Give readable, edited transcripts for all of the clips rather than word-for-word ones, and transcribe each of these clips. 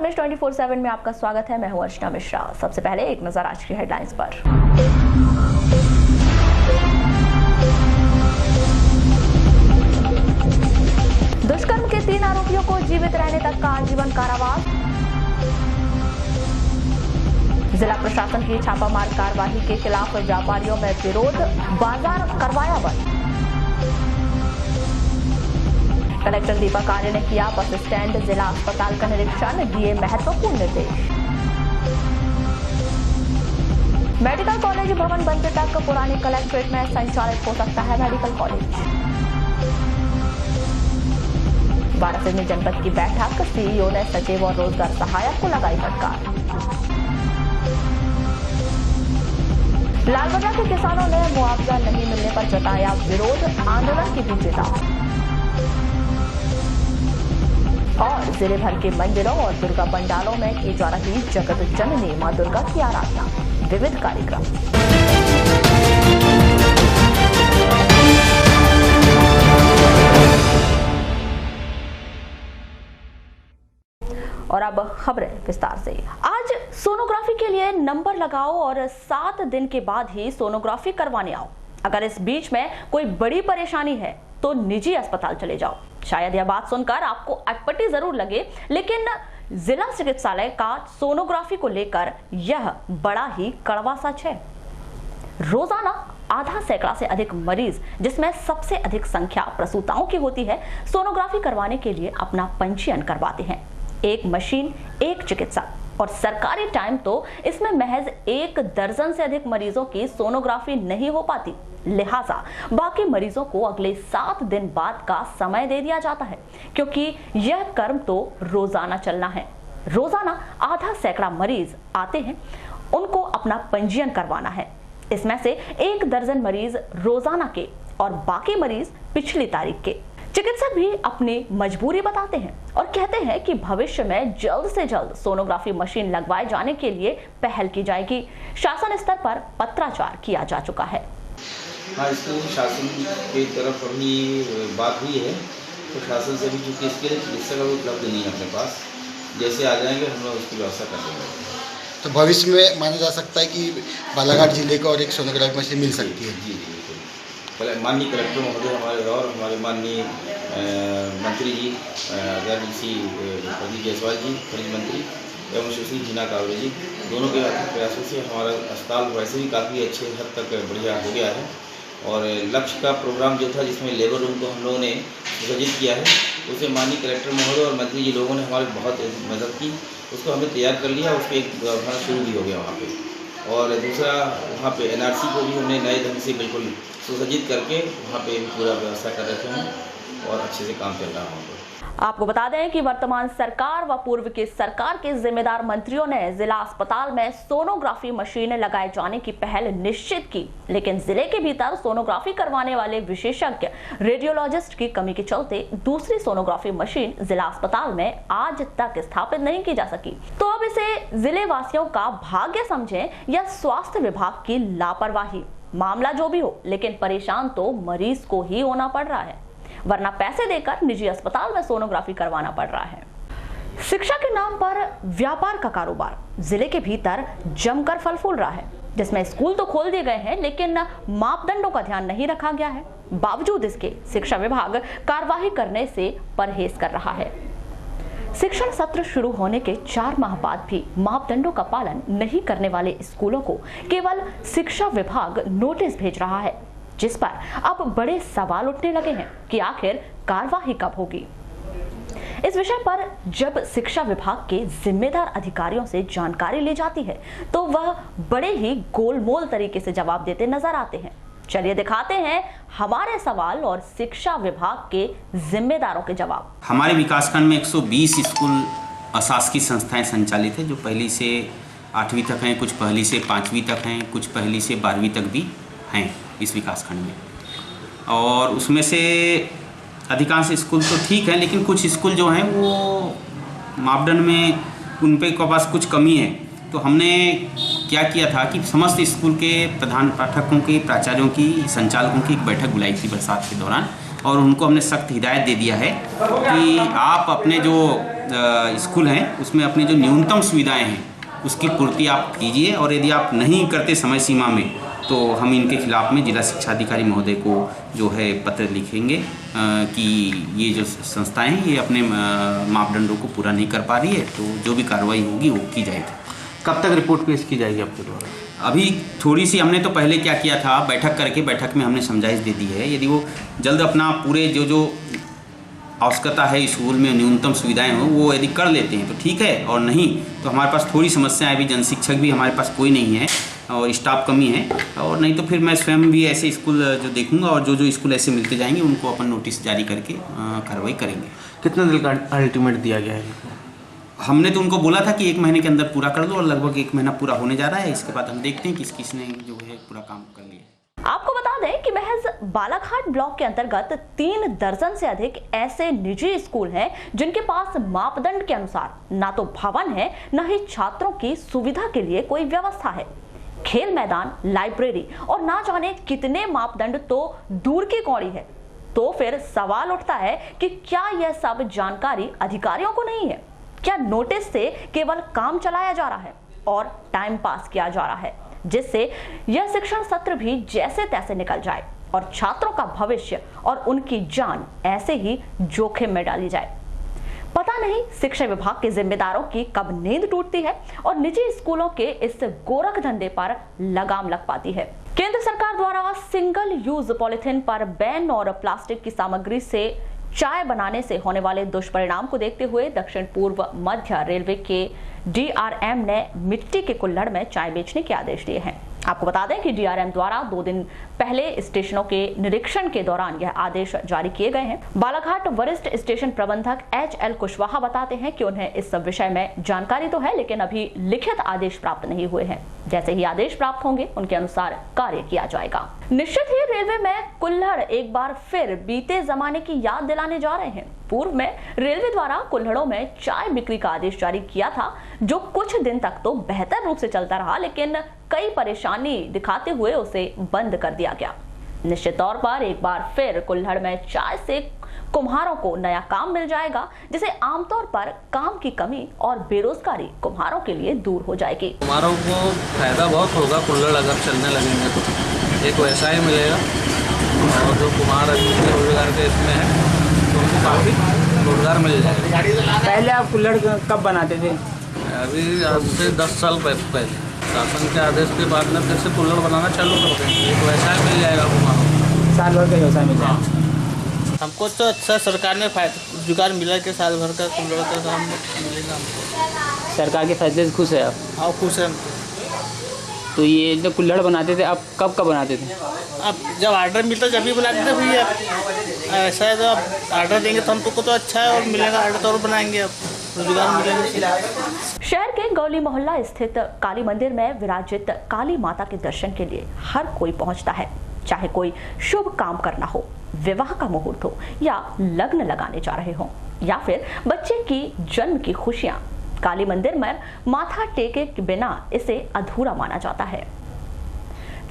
Coverage 24/7 में आपका स्वागत है। मैं हूं अर्चना मिश्रा। सबसे पहले एक नजर आज की हेडलाइंस पर। दुष्कर्म के 3 आरोपियों को जीवित रहने तक का आजीवन कारावास। जिला प्रशासन की छापामार कार्रवाई के खिलाफ व्यापारियों में विरोध, बाजार करवाया बंद। कलेक्टर दीपक आर्य ने किया बस स्टैंड, जिला अस्पताल का निरीक्षण, दिए महत्वपूर्ण निर्देश। मेडिकल कॉलेज भवन बंद तक पुरानी कलेक्ट्रेट में संचालित हो सकता है मेडिकल कॉलेज। वाराणसी जनपद की बैठक, सीईओ ने सचिव और रोजगार सहायक को लगाई फटकार। लालबजा के किसानों ने मुआवजा नहीं मिलने पर जताया विरोध, आंदोलन की भी चेतावनी। और जिले भर के मंदिरों और दुर्गा पंडालों में की जा रही जगत जननी मां दुर्गा की आराधना, विविध कार्यक्रम। और अब खबरें विस्तार से। आज सोनोग्राफी के लिए नंबर लगाओ और 7 दिन के बाद ही सोनोग्राफी करवाने आओ। अगर इस बीच में कोई बड़ी परेशानी है तो निजी अस्पताल चले जाओ। शायद यह बात सुनकर आपको अटपटी जरूर लगे, लेकिन जिला चिकित्सालय का सोनोग्राफी को लेकर यह बड़ा ही कड़वा सच है। रोजाना आधा सैकड़ा से अधिक मरीज, जिसमें सबसे अधिक संख्या प्रसूताओं की होती है, सोनोग्राफी करवाने के लिए अपना पंजीयन करवाते हैं। एक मशीन, एक चिकित्सा और सरकारी टाइम तो इसमें महज 1 दर्जन से अधिक मरीजों की सोनोग्राफी नहीं हो पाती। लिहाजा बाकी मरीजों को अगले 7 दिन बाद का समय दे दिया जाता है, क्योंकि यह कर्म तो रोजाना चलना है। रोजाना आधा सैकड़ा मरीज आते हैं, उनको अपना पंजीयन करवाना है। इसमें से 1 दर्जन मरीज रोजाना के और बाकी मरीज पिछली तारीख के। चिकित्सक भी अपनी मजबूरी बताते हैं और कहते हैं कि भविष्य में जल्द से जल्द सोनोग्राफी मशीन लगवाए जाने के लिए पहल की जाएगी। शासन स्तर पर पत्राचार किया जा चुका है। हाँ, इसको शासन की तरफ अपनी बात हुई है, तो शासन से भी चूँकि इसके लिए चिकित्सक उपलब्ध नहीं है अपने पास, जैसे आ जाएंगे हम लोग उसकी व्यवस्था कर देंगे। तो भविष्य में माना जा सकता है कि बालाघाट जिले को और एक सोनोग्राफी मशीन मिल सकती है। जी जी बिल्कुल। माननीय कलेक्टर महोदय हमारे और हमारे माननीय मंत्री जी आदरणीय श्री प्रदीप जायसवाल जी, खनिज मंत्री, एवं सुश्री हिना कावरे जी, दोनों के प्रयासों से हमारा अस्पताल वैसे भी काफ़ी अच्छे हद तक बढ़िया हो गया है। और लक्ष्य का प्रोग्राम जो था, जिसमें लेबर रूम को हम लोगों ने सुसज्जित किया है, उसे माननीय कलेक्टर महोदय और मंत्री जी लोगों ने हमारी बहुत मदद की। उसको हमने तैयार कर लिया, उस पर एक व्यवधान शुरू भी हो गया वहाँ पे। और दूसरा, वहाँ पे एनआरसी को भी हमने नए ढंग से बिल्कुल सुसज्जित करके वहाँ पे पूरा व्यवस्था कर रखे हैं और अच्छे से काम चल रहा है वहाँ पर। आपको बता दें कि वर्तमान सरकार व पूर्व की सरकार के जिम्मेदार मंत्रियों ने जिला अस्पताल में सोनोग्राफी मशीन लगाए जाने की पहल निश्चित की, लेकिन जिले के भीतर सोनोग्राफी करवाने वाले विशेषज्ञ रेडियोलॉजिस्ट की कमी के चलते दूसरी सोनोग्राफी मशीन जिला अस्पताल में आज तक स्थापित नहीं की जा सकी। तो अब इसे जिले वासियों का भाग्य समझें या स्वास्थ्य विभाग की लापरवाही, मामला जो भी हो, लेकिन परेशान तो मरीज को ही होना पड़ रहा है, वरना पैसे देकर निजी अस्पताल में सोनोग्राफी करवाना पड़ रहा है। शिक्षा के नाम पर व्यापार का कारोबार जिले के भीतर जमकर फल फूल रहा है, जिसमें स्कूल तो खोल दिए गए हैं, लेकिन मापदंडों का ध्यान नहीं रखा गया है। बावजूद इसके शिक्षा विभाग कार्यवाही करने से परहेज कर रहा है। शिक्षण सत्र शुरू होने के 4 माह बाद भी मापदंडों का पालन नहीं करने वाले स्कूलों को केवल शिक्षा विभाग नोटिस भेज रहा है, जिस पर अब बड़े सवाल उठने लगे हैं कि आखिर कार्यवाही कब होगी। इस विषय पर जब शिक्षा विभाग के जिम्मेदार अधिकारियों से जानकारी ली जाती है तो वह बड़े ही गोलमोल तरीके से जवाब देते नजर आते हैं। चलिए दिखाते हैं हमारे सवाल और शिक्षा विभाग के जिम्मेदारों के जवाब। हमारे विकासखंड में 120 स्कूल अशासकीय संस्थाएं संचालित है, जो पहली से 8वीं तक हैं, कुछ पहली से 5वीं तक हैं, कुछ पहली से 12वीं तक भी हैं इस विकासखंड में। और उसमें से अधिकांश स्कूल तो ठीक है, लेकिन कुछ स्कूल जो हैं वो मापदंड में उन पे के पास कुछ कमी है। तो हमने क्या किया था कि समस्त स्कूल के प्रधान पाठकों की, प्राचार्यों की, संचालकों की एक बैठक बुलाई थी बरसात के दौरान, और उनको हमने सख्त हिदायत दे दिया है कि आप अपने जो स्कूल हैं उसमें अपनी जो न्यूनतम सुविधाएं हैं उसकी पूर्ति आप कीजिए, और यदि आप नहीं करते समय सीमा में तो हम इनके खिलाफ में जिला शिक्षा अधिकारी महोदय को जो है पत्र लिखेंगे कि ये जो संस्थाएं हैं ये अपने मापदंडों को पूरा नहीं कर पा रही है, तो जो भी कार्रवाई होगी वो की जाएगी। कब तक रिपोर्ट पेश की जाएगी आपके द्वारा? अभी थोड़ी सी हमने तो पहले क्या किया था, बैठक में हमने समझाइश दे दी है। यदि वो जल्द अपना पूरे जो आवश्यकता है स्कूल में न्यूनतम सुविधाएं हो वो यदि कर लेते हैं तो ठीक है, और नहीं तो हमारे पास थोड़ी समस्याएं अभी जन शिक्षक भी हमारे पास कोई नहीं है और स्टाफ कमी है, और नहीं तो फिर मैं स्वयं भी ऐसे स्कूल जो देखूंगा और जो स्कूल ऐसे मिलते जाएंगे उनको अपन नोटिस जारी करके कार्रवाई करेंगे। कितना दिन का अल्टीमेट दिया गया है? हमने तो उनको बोला था कि 1 महीने के अंदर पूरा कर दो, और लगभग 1 महीना पूरा होने जा रहा है। इसके बाद हम देखते हैं किसने जो है पूरा काम कर लिया। आपको बता दें कि महज बालाघाट ब्लॉक के अंतर्गत 3 दर्जन से अधिक ऐसे निजी स्कूल हैं जिनके पास मापदंड के अनुसार ना तो भवन है, न ही छात्रों की सुविधा के लिए कोई व्यवस्था है। खेल मैदान, लाइब्रेरी और ना जाने कितने मापदंड तो दूर की कौड़ी है। तो फिर सवाल उठता है कि क्या यह सब जानकारी अधिकारियों को नहीं है? क्या नोटिस से केवल काम चलाया जा रहा है और टाइम पास किया जा रहा है, जिससे यह शिक्षण सत्र भी जैसे तैसे निकल जाए और छात्रों का भविष्य और उनकी जान ऐसे ही जोखिम में डाली जाए? पता नहीं शिक्षा विभाग के जिम्मेदारों की कब नींद टूटती है और निजी स्कूलों के इस गोरख धंधे पर लगाम लग पाती है। केंद्र सरकार द्वारा सिंगल यूज पॉलिथीन पर बैन और प्लास्टिक की सामग्री से चाय बनाने से होने वाले दुष्परिणाम को देखते हुए दक्षिण पूर्व मध्य रेलवे के DRM ने मिट्टी के कुल्हड़ में चाय बेचने के आदेश दिए हैं। आपको बता दें कि DRM द्वारा 2 दिन पहले स्टेशनों के निरीक्षण के दौरान यह आदेश जारी किए गए हैं। बालाघाट वरिष्ठ स्टेशन प्रबंधक HL कुशवाहा बताते हैं कि उन्हें इस विषय में जानकारी तो है, लेकिन अभी लिखित आदेश प्राप्त नहीं हुए हैं। जैसे ही आदेश प्राप्त होंगे उनके अनुसार कार्य किया जाएगा। निश्चित ही रेलवे में कुल्हड़ एक बार फिर बीते जमाने की याद दिलाने जा रहे हैं। पूर्व में रेलवे द्वारा कुल्हड़ों में चाय बिक्री का आदेश जारी किया था, जो कुछ दिन तक तो बेहतर रूप से चलता रहा, लेकिन कई परेशानी दिखाते हुए उसे बंद कर दिया गया। निश्चित तौर पर एक बार फिर कुल्हड़ में चाय से कुम्हारों को नया काम मिल जाएगा, जिसे आमतौर पर काम की कमी और बेरोजगारी कुम्हारों के लिए दूर हो जाएगी। कुम्हारों को फायदा बहुत होगा, कुल्हड़ अगर चलने लगेंगे तो एक वैसा ही मिलेगा, और जो कुम्हार अभी रोजगार के इसमें है तो उनको काफ़ी रोजगार मिल जाएगा। पहले आप कुल्हड़ कब बनाते थे? अभी आज से 10 साल पहले शासन के आदेश के बाद में फिर से कुल्हड़ बनाना चालू कर देंगे, एक वैसा ही मिल जाएगा कुम्हारों। साल भर का व्यवसाय मिल जाएगा। हमको तो अच्छा सरकार ने रोजगार मिला के साल भर का कुल्हड़ का काम मिलेगा हमको। सरकार के फैसले से खुश है आप? हाँ, खुश है। तो ये जो कुल्हड़ बनाते थे आप कब बनाते थे? अब जब ऑर्डर मिलता जब भी बनाते थे भैया। ऐसा है तो आप ऑर्डर देंगे तो हमको तो अच्छा है, और मिलेगा ऑर्डर तो और बनाएंगे, अब रोजगार मिलेंगे। शहर के गौली मोहल्ला स्थित काली मंदिर में विराजित काली माता के दर्शन के लिए हर कोई पहुंचता है, चाहे कोई शुभ काम करना हो, विवाह का मुहूर्त हो, या लग्न लगाने जा रहे हो, या फिर बच्चे की जन्म की खुशियां। काली मंदिर में माथा टेके के बिना इसे अधूरा माना जाता है।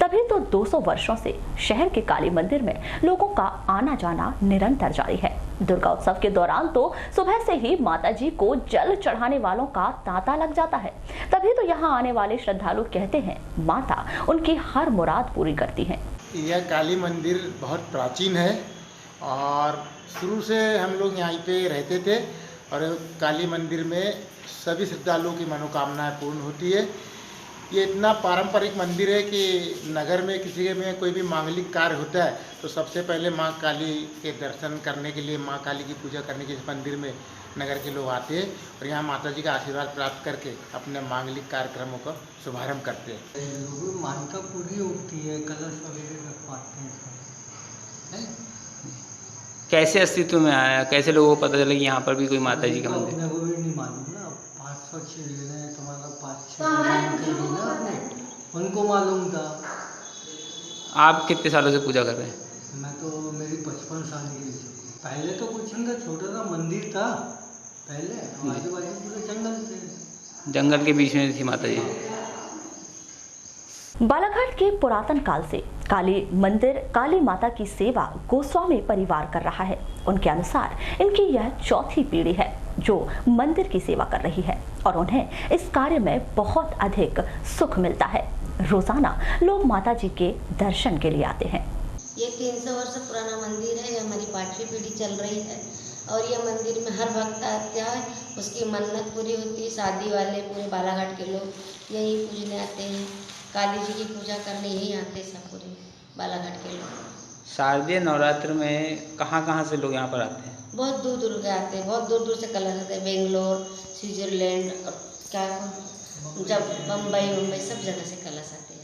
तभी तो 200 वर्षों से शहर के काली मंदिर में लोगों का आना जाना निरंतर जारी है। दुर्गा उत्सव के दौरान तो सुबह से ही माताजी को जल चढ़ाने वालों का तांता लग जाता है। तभी तो यहाँ आने वाले श्रद्धालु कहते हैं माता उनकी हर मुराद पूरी करती है। यह काली मंदिर बहुत प्राचीन है और शुरू से हम लोग यहाँ पे रहते थे, और काली मंदिर में सभी श्रद्धालुओं की मनोकामनाएं पूर्ण होती है। ये इतना पारंपरिक मंदिर है कि नगर में किसी के में कोई भी मांगलिक कार्य होता है तो सबसे पहले माँ काली के दर्शन करने के लिए, माँ काली की पूजा करने के इस मंदिर में नगर के लोग आते हैं और यहाँ माता जी का आशीर्वाद प्राप्त करके अपने मांगलिक कार्यक्रमों का शुभारंभ करते हैं। मान्यता पूरी होती है, कलश वगैरह रखवाते हैं। कैसे अस्तित्व में आया, कैसे लोगों को पता चला कि यहाँ पर भी कोई माता जी का मंदिर? अपने को भी नहीं मालूम ना, 500 लेना है तुम्हारा, 5-6 लेना अपने, उनको मालूम था। आप कितने सालों से पूजा कर रहे हैं? मैं तो मेरी 55 साल की। पहले तो कुछ नहीं, छोटा सा मंदिर था पहले, आजू बाजू पूरे जंगल थे, जंगल के बीच में थी माता जी। बालाघाट के पुरातन काल से काली मंदिर काली माता की सेवा गोस्वामी परिवार कर रहा है। उनके अनुसार इनकी यह चौथी पीढ़ी है जो मंदिर की सेवा कर रही है और उन्हें इस कार्य में बहुत अधिक सुख मिलता है। रोजाना लोग माता जी के दर्शन के लिए आते हैं। ये 300 वर्ष पुराना मंदिर है। ये हमारी 5वीं पीढ़ी चल रही है और ये मंदिर में हर भक्त आता है, उसकी मन्नत पूरी होती है। शादी वाले पूरे बालाघाट के लोग यही पूजने आते हैं, काली जी की पूजा करने यही आते हैं सब पूरे बालाघाट के लोग। शारदीय नवरात्र में कहाँ से लोग यहाँ पर आते हैं? बहुत दूर दूर के आते हैं, बहुत दूर दूर से कलश आते हैं। बेंगलोर, स्विट्जरलैंड और क्या जब बम्बई सब जगह से कलश आते हैं।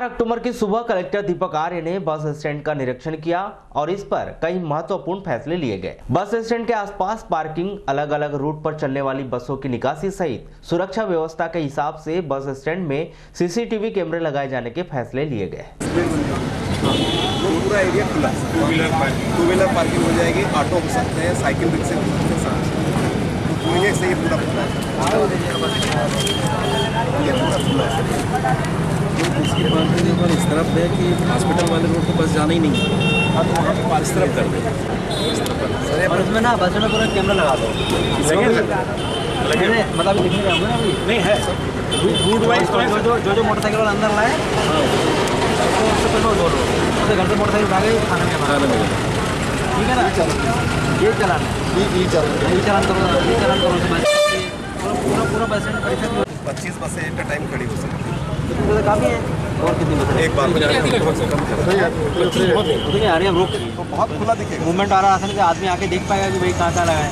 अक्टूबर की सुबह कलेक्टर दीपक आर्य ने बस स्टैंड का निरीक्षण किया और इस पर कई महत्वपूर्ण फैसले लिए गए। बस स्टैंड के आसपास पार्किंग, अलग अलग रूट पर चलने वाली बसों की निकासी सहित सुरक्षा व्यवस्था के हिसाब से बस स्टैंड में सीसीटीवी कैमरे लगाए जाने के फैसले लिए गए। पूरा एरिया खुला, टू व्हीलर पार्किंग हो जाएगी, ऑटो हो सकते हैं, साइकिल रिक्शे हो सकते हैं, पूरे से ये पूरा खुला है। इसके बाद इस तरफ है कि हॉस्पिटल वाले रोड को बस जाना ही नहीं है, हाँ तो वहाँ पे इस तरफ कर दें और इसमें ना बस में पूरा कैमरा लगा दो। मतलब दिखने जाऊँगा ना अभी नहीं है रूट वाइज जो मोटरसाइकिल वाला अंदर लाए तो उससे पहले बोल रहा हूँ घर से मोटरसाइकिल आ गई खाने में ठीक है ना। ये चलान पूरा बस स्टैंड 25 बसें एट टाइम खड़ी हो सकती है। काफ़ी है और कितनी बसें एक बार तो बहुत खुला दिखेगा, मूवमेंट आ रहा है, आदमी आके देख पाएगा कि भाई कहाँ लगा है।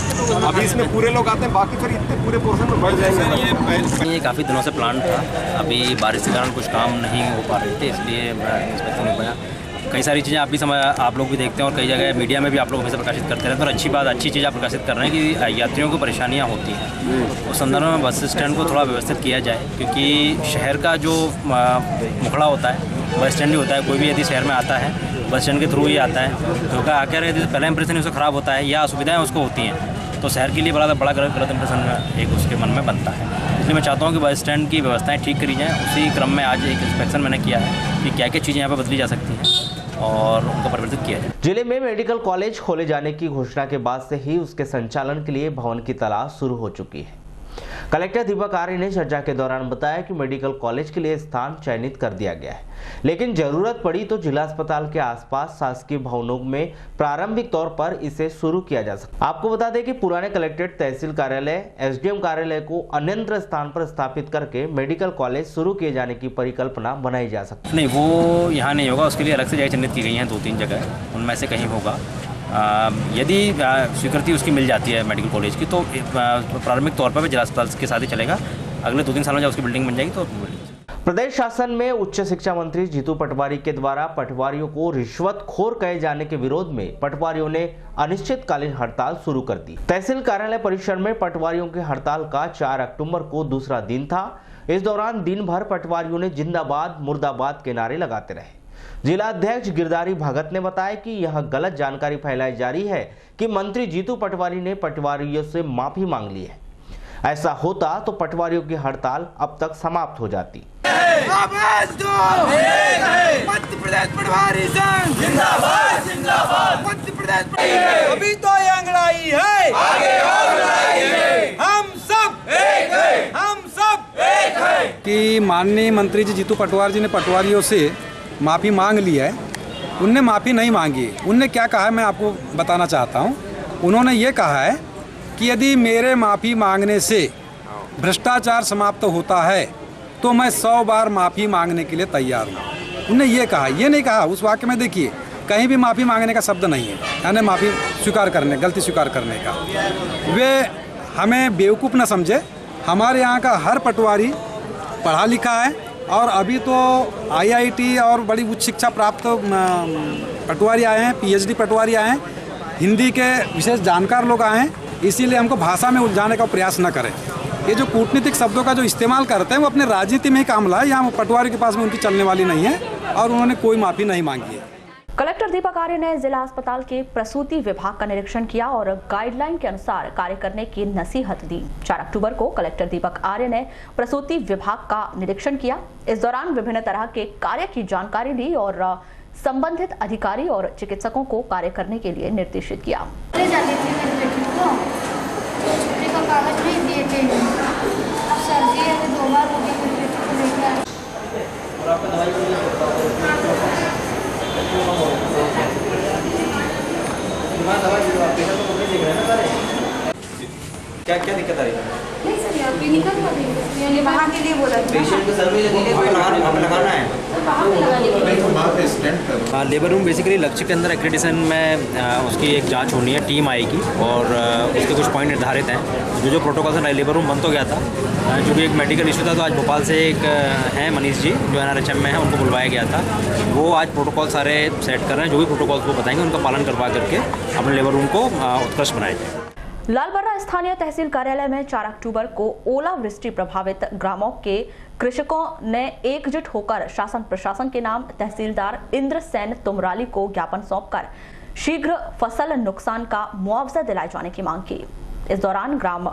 अभी इसमें पूरे लोग आते हैं, बाकी फिर इतने पूरे पोर्शन में बढ़ जाएंगे। ये काफ़ी दिनों से प्लान था, अभी बारिश के कारण कुछ काम नहीं हो पा रहे थे, इसलिए इंस्पेक्शन हो गया। कई सारी चीज़ें आप लोग भी देखते हैं और कई जगह मीडिया में भी आप लोग हमेशा प्रकाशित करते रहते हैं और अच्छी चीज़ आप प्रकाशित कर रहे हैं कि यात्रियों को परेशानियां होती हैं। उस संदर्भ में बस स्टैंड को थोड़ा व्यवस्थित किया जाए, क्योंकि शहर का जो मुखड़ा होता है बस स्टैंड ही होता है। कोई भी यदि शहर में आता है बस स्टैंड के थ्रू ही आता है, तो आकर यदि पहला इंप्रेशन उसका ख़राब होता है या असुविधाएँ उसको होती हैं, तो शहर के लिए बड़ा गलत इंप्रेशन एक उसके मन में बनता है। इसलिए मैं चाहता हूँ कि बस स्टैंड की व्यवस्थाएँ ठीक करी जाएँ। उसी क्रम में आज एक इंस्पेक्शन मैंने किया है कि क्या क्या चीज़ें यहाँ पर बदली जा सकती हैं और उनको परिवर्तित किया जाए। जिले में मेडिकल कॉलेज खोले जाने की घोषणा के बाद से ही उसके संचालन के लिए भवन की तलाश शुरू हो चुकी है। कलेक्टर दीपक आर्य ने चर्चा के दौरान बताया कि मेडिकल कॉलेज के लिए स्थान चयनित कर दिया गया है, लेकिन जरूरत पड़ी तो जिला अस्पताल के आसपास शासकीय भवनों में प्रारंभिक तौर पर इसे शुरू किया जा सकता है। आपको बता दें कि पुराने कलेक्ट्रेट, तहसील कार्यालय, एसडीएम कार्यालय को अन्यत्र स्थान पर स्थापित करके मेडिकल कॉलेज शुरू किए जाने की परिकल्पना बनाई जा सकती है। नहीं, वो यहाँ नहीं होगा, उसके लिए अलग से जगह चिन्हित की गई हैं 2-3 जगह, उनमें से कहीं होगा। यदि स्वीकृति उसकी मिल जाती है मेडिकल कॉलेज की, तो प्रारंभिक तौर पर जिला अस्पताल के साथ ही चलेगा। अगले 2-3 सालों में जब उसकी बिल्डिंग बन जाएगी तो प्रदेश शासन में उच्च शिक्षा मंत्री जीतू पटवारी के द्वारा पटवारियों को रिश्वतखोर कहे जाने के विरोध में पटवारियों ने अनिश्चितकालीन हड़ताल शुरू कर दी। तहसील कार्यालय परिसर में पटवारियों की हड़ताल का 4 अक्टूबर को दूसरा दिन था। इस दौरान दिन भर पटवारियों ने जिंदाबाद मुर्दाबाद के नारे लगाते रहे। जिला अध्यक्ष गिरधारी भगत ने बताया कि यह गलत जानकारी फैलाई जा रही है कि मंत्री जीतू पटवारी ने पटवारियों से माफी मांग ली है। ऐसा होता तो पटवारियों की हड़ताल अब तक समाप्त हो जाती। मध्य प्रदेश पटवारी संघ जिंदाबाद जिंदाबाद। मध्य प्रदेश अभी तो ये अंगड़ाई है, आगे और लड़ाई है। हम सब एक है, हम सब एक है। कि माननीय मंत्री जी जीतू पटवारी जी ने पटवारियों से माफ़ी मांग ली है। उनने माफ़ी नहीं मांगी। उनने क्या कहा है मैं आपको बताना चाहता हूँ। उन्होंने ये कहा है कि यदि मेरे माफ़ी मांगने से भ्रष्टाचार समाप्त होता है तो मैं 100 बार माफ़ी मांगने के लिए तैयार हूँ। उन्होंने ये कहा, ये नहीं कहा उस वाक्य में, देखिए कहीं भी माफ़ी मांगने का शब्द नहीं है, यानी माफ़ी स्वीकार करने, गलती स्वीकार करने का। वे हमें बेवकूफ़ न समझे। हमारे यहाँ का हर पटवारी पढ़ा लिखा है और अभी तो IIT और बड़ी उच्च शिक्षा प्राप्त पटवारी आए हैं, PhD पटवारी आए हैं, हिंदी के विशेष जानकार लोग आए हैं। इसीलिए हमको भाषा में उलझाने का प्रयास न करें। ये जो कूटनीतिक शब्दों का जो इस्तेमाल करते हैं वो अपने राजनीति में ही काम लाए। यहाँ पटवारी के पास में उनकी चलने वाली नहीं है और उन्होंने कोई माफ़ी नहीं मांगी है। कलेक्टर दीपक आर्य ने जिला अस्पताल के प्रसूति विभाग का निरीक्षण किया और गाइडलाइन के अनुसार कार्य करने की नसीहत दी। 4 अक्टूबर को कलेक्टर दीपक आर्य ने प्रसूति विभाग का निरीक्षण किया। इस दौरान विभिन्न तरह के कार्य की जानकारी ली और संबंधित अधिकारी और चिकित्सकों को कार्य करने के लिए निर्देशित किया। कागज नहीं दिए थे, अब सर्दी है तो 2 बार हो गई मेरे बेटे को लेकर। क्या क्या दिक्कत आ रही है? नहीं सर, यहाँ क्लिनिकल में वहाँ के लिए बोला पेशेंट को सर्वे लगने के लिए लगाना है। लेबर रूम बेसिकली लक्ष्य के अंदर एक्रेडिटेशन में उसकी एक जांच होनी है, टीम आएगी और उसके कुछ पॉइंट निर्धारित हैं। जो प्रोटोकॉल से लेबर रूम बंद हो गया था, जो कि एक मेडिकल इशू था, तो आज भोपाल से एक हैं मनीष जी जो NRHM में है, उनको बुलवाया गया था। वो आज प्रोटोकॉल सारे सेट कर रहे हैं। जो भी प्रोटोकॉल को बताएंगे उनका पालन करवा करके अपने लेबर रूम को उत्कृष्ट बनाएंगे। लालबर्रा स्थानीय तहसील कार्यालय में 4 अक्टूबर को ओलावृष्टि प्रभावित ग्रामों के कृषकों ने एकजुट होकर शासन प्रशासन के नाम तहसीलदार इंद्रसेन तुमराली को ज्ञापन सौंपकर शीघ्र फसल नुकसान का मुआवजा दिलाए जाने की मांग की। इस दौरान ग्राम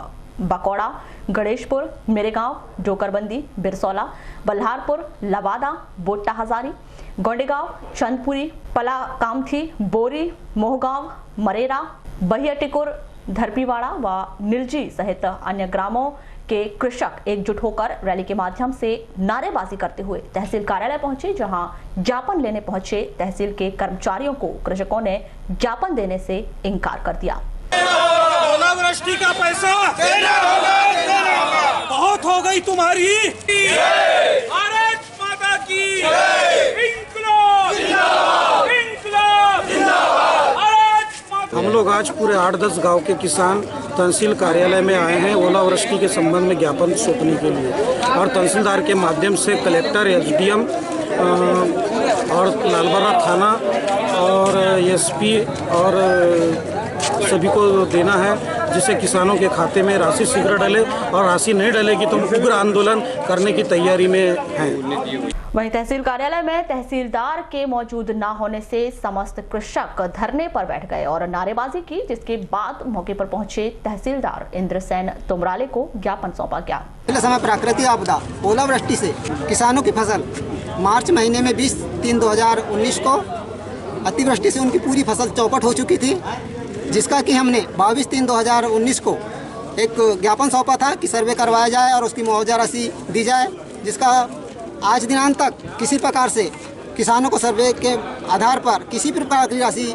बकौड़ा, गणेशपुर, मेरेगांव, जोकरबंदी, बिरसौला, बल्हारपुर, लवादा, बोट्टा हजारी, गोंडेगांव, चंदपुरी, पला कामथी, बोरी, मोहगांव, मरेरा, बहियाटिकुर, धरपीवाड़ा व निलजी सहित अन्य ग्रामों के कृषक एकजुट होकर रैली के माध्यम से नारेबाजी करते हुए तहसील कार्यालय पहुंचे, जहां ज्ञापन लेने पहुंचे तहसील के कर्मचारियों को कृषकों ने ज्ञापन देने से इनकार कर दिया। ओलावृष्टि का पैसा देना होगा, बहुत हो गई तुम्हारी। भारत माता की इंकलाब, इंकलाब, हम लोग आज पूरे 8-10 गांव के किसान तहसील कार्यालय में आए हैं ओलावृष्टि के संबंध में ज्ञापन सौंपने के लिए, और तहसीलदार के माध्यम से कलेक्टर, SDM और लालबर्रा थाना और SP और सभी को देना है, जिससे किसानों के खाते में राशि शीघ्र डले, और राशि नहीं डलेगी तो उग्र आंदोलन करने की तैयारी में हैं। वहीं तहसील कार्यालय में तहसीलदार के मौजूद न होने से समस्त कृषक धरने पर बैठ गए और नारेबाजी की, जिसके बाद मौके पर पहुंचे तहसीलदार इंद्रसेन तुमराले को ज्ञापन सौंपा गया। पिछले समय प्राकृतिक आपदा ओलावृष्टि से किसानों की फसल मार्च महीने में 20/3/2019 को अतिवृष्टि से उनकी पूरी फसल चौपट हो चुकी थी, जिसका कि हमने 22/3/2019 को एक ज्ञापन सौंपा था कि सर्वे करवाया जाए और उसकी मुआवजा राशि दी जाए, जिसका आज दिनांत तक किसी प्रकार से किसानों को सर्वे के आधार पर किसी प्रकार की राशि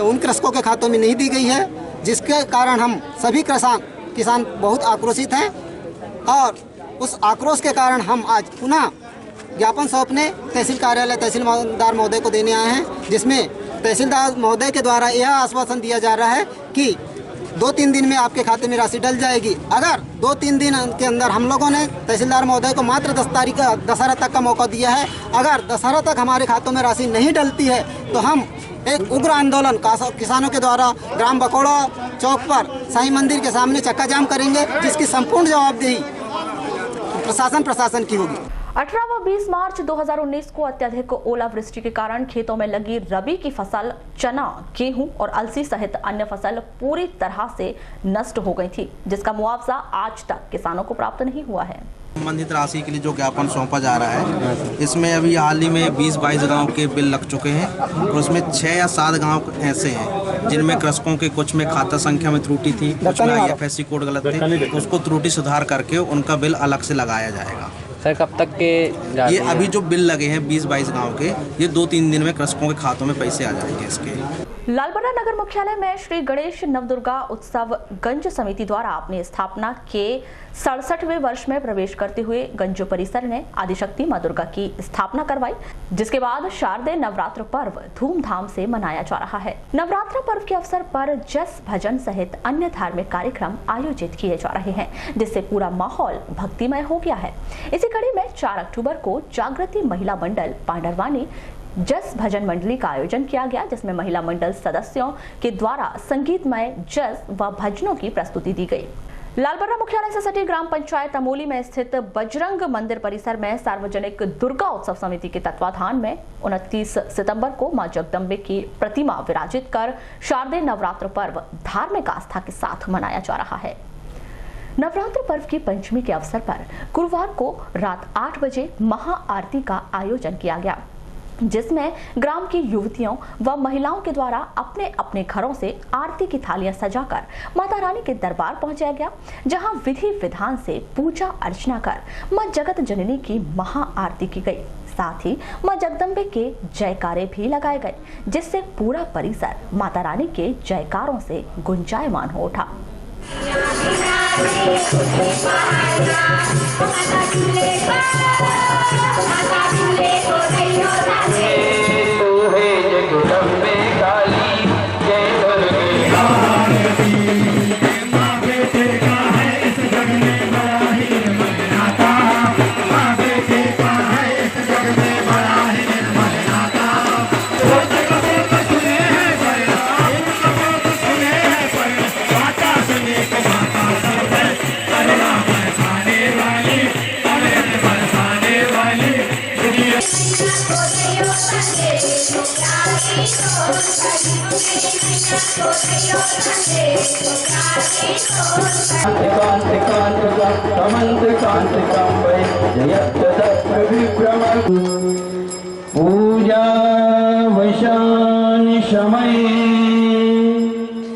उन कृषकों के खातों में नहीं दी गई है, जिसके कारण हम सभी किसान बहुत आक्रोशित हैं। और उस आक्रोश के कारण हम आज पुनः ज्ञापन सौंपने तहसील कार्यालय तहसीलदार महोदय को देने आए हैं, जिसमें तहसीलदार महोदय के द्वारा यह आश्वासन दिया जा रहा है कि 2-3 दिन में आपके खाते में राशि डल जाएगी। अगर 2-3 दिन के अंदर हम लोगों ने तहसीलदार महोदय को मात्र 10 तारीख का दशहरा तक का मौका दिया है, अगर दशहरा तक हमारे खातों में राशि नहीं डलती है तो हम एक उग्र आंदोलन किसानों के द्वारा ग्राम बकौड़ा चौक पर साईं मंदिर के सामने चक्का जाम करेंगे, जिसकी संपूर्ण जवाबदेही प्रशासन की होगी। 18 व 20 मार्च 2019 को अत्यधिक ओलावृष्टि के कारण खेतों में लगी रबी की फसल चना, गेहूं और अलसी सहित अन्य फसल पूरी तरह से नष्ट हो गई थी, जिसका मुआवजा आज तक किसानों को प्राप्त नहीं हुआ है। संबंधित राशि के लिए जो ज्ञापन सौंपा जा रहा है, इसमें अभी हाल ही में 20-22 गांव के बिल लग चुके हैं और उसमें 6 या 7 गांव ऐसे हैं जिनमें कृषकों के कुछ में खाता संख्या में त्रुटि थी, कुछ में IFSC कोड गलत थे, तो उसको त्रुटि सुधार करके उनका बिल अलग से लगाया जाएगा। सर कब तक के ये अभी जो बिल लगे हैं 20-22 गांव के, ये 2-3 दिन में कृषकों के खातों में पैसे आ जाएंगे इसके। लालबर्रा नगर मुख्यालय में श्री गणेश नवदुर्गा उत्सव गंज समिति द्वारा अपनी स्थापना के 67वें वर्ष में प्रवेश करते हुए गंज परिसर ने आदिशक्ति मां दुर्गा की स्थापना करवाई, जिसके बाद शारदीय नवरात्र पर्व धूमधाम से मनाया जा रहा है। नवरात्र पर्व के अवसर पर जस भजन सहित अन्य धार्मिक कार्यक्रम आयोजित किए जा रहे हैं, जिससे पूरा माहौल भक्तिमय हो गया है। इसी कड़ी में 4 अक्टूबर को जागृति महिला मंडल पांडरवानी जस भजन मंडली का आयोजन किया गया, जिसमें महिला मंडल सदस्यों के द्वारा संगीतमय जस व भजनों की प्रस्तुति दी गई। लालबर्रा मुख्यालय से सटी ग्राम पंचायत अमोली में स्थित बजरंग मंदिर परिसर में सार्वजनिक दुर्गा उत्सव समिति के तत्वाधान में 29 सितंबर को मां जगदम्बे की प्रतिमा विराजित कर शारदीय नवरात्र पर्व धार्मिक आस्था के साथ मनाया जा रहा है। नवरात्र पर्व की पंचमी के अवसर पर गुरुवार को रात 8 बजे महाआरती का आयोजन किया गया, जिसमें ग्राम की युवतियों व महिलाओं के द्वारा अपने अपने घरों से आरती की थालियां सजाकर माता रानी के दरबार पहुंचाया गया, जहां विधि विधान से पूजा अर्चना कर मां जगत जननी की महाआरती की गई। साथ ही मां जगदम्बे के जयकारे भी लगाए गए, जिससे पूरा परिसर माता रानी के जयकारों से गुंजायमान हो उठा।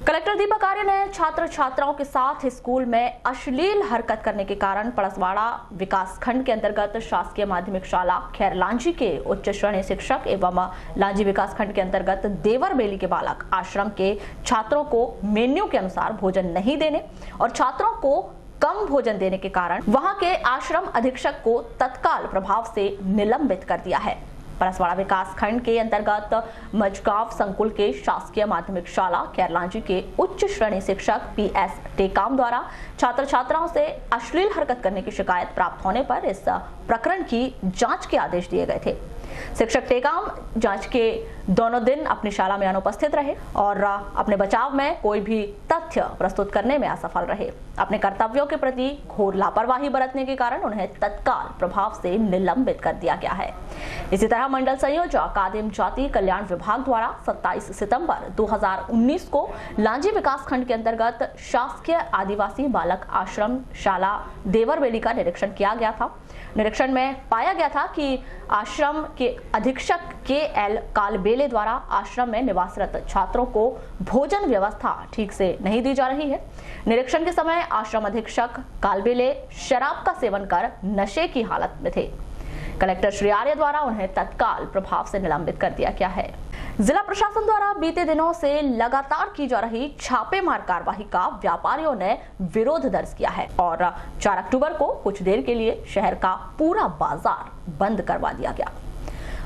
कलेक्टर दीपक आर्य ने छात्र छात्राओं के साथ स्कूल में अश्लील हरकत करने के कारण पड़सवाड़ा विकास खंड के अंतर्गत शासकीय माध्यमिक शाला खैरलांजी के उच्च श्रेणी शिक्षक एवं लांजी विकास खंड के अंतर्गत देवर बेली के बालक आश्रम के छात्रों को मेन्यू के अनुसार भोजन नहीं देने और छात्रों को कम भोजन देने के कारण वहां के आश्रम अधीक्षक को तत्काल प्रभाव से निलंबित कर दिया है। पड़सवाड़ा विकास खंड के अंतर्गत मजगांव संकुल के शासकीय माध्यमिक शाला खैरलांजी के उच्च श्रेणी शिक्षक PS टेकाम द्वारा छात्र छात्राओं से अश्लील हरकत करने की शिकायत प्राप्त होने पर इस प्रकरण की जांच के आदेश दिए गए थे। शिक्षक टेकाम जांच के दोनों दिन अपनी शाला में अनुपस्थित रहे और अपने बचाव में कोई भी तथ्य प्रस्तुत करने में असफल रहे। अपने कर्तव्यों के प्रति घोर लापरवाही बरतने के कारण उन्हें तत्काल प्रभाव से निलंबित कर दिया गया है। इसी तरह मंडल संयोजक आदिम जाति कल्याण विभाग द्वारा 27 सितंबर 2019 को लांजी विकास खंड के अंतर्गत शासकीय आदिवासी बालक आश्रम शाला देवरबेली का निरीक्षण किया गया था। निरीक्षण में पाया गया था कि आश्रम के अधीक्षक KL कालबेले द्वारा आश्रम में निवासरत छात्रों को भोजन व्यवस्था ठीक से नहीं दी जा रही है। निरीक्षण के समय आश्रम अधीक्षक कालबेले शराब का सेवन कर नशे की हालत में थे। कलेक्टर श्री आर्य द्वारा उन्हें तत्काल प्रभाव से निलंबित कर दिया गया है। जिला प्रशासन द्वारा बीते दिनों से लगातार की जा रही छापेमार कार्रवाई का व्यापारियों ने विरोध दर्ज किया है और 4 अक्टूबर को कुछ देर के लिए शहर का पूरा बाजार बंद करवा दिया गया।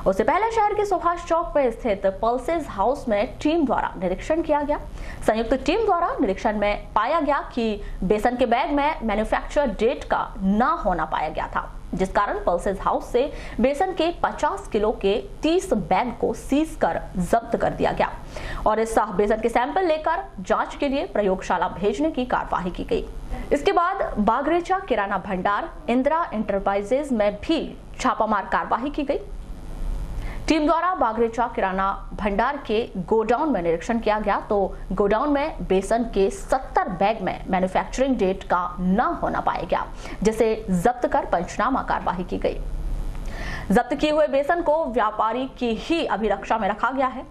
उससे पहले शहर के सुभाष चौक पर स्थित पल्सेस हाउस में टीम द्वारा निरीक्षण किया गया। संयुक्त टीम द्वारा निरीक्षण में पाया गया कि बेसन के बैग में मैन्युफैक्चर डेट का न होना पाया गया था, जिस कारण पल्सेस हाउस से बेसन के 50 किलो के 30 बैग को सीज कर जब्त कर दिया गया और इस बेसन के सैंपल लेकर जांच के लिए प्रयोगशाला भेजने की कार्यवाही की गई। इसके बाद बागरेचा किराना भंडार इंदिरा इंटरप्राइजेज में भी छापामार कार्यवाही की गई। टीम द्वारा बागरेचा किराना भंडार के गोडाउन में निरीक्षण किया गया तो गोडाउन में बेसन के 70 बैग में मैन्युफैक्चरिंग डेट का न होना पाया गया, जिसे जब्त कर पंचनामा कार्यवाही की गई। जब्त किए हुए बेसन को व्यापारी की ही अभिरक्षा में रखा गया है।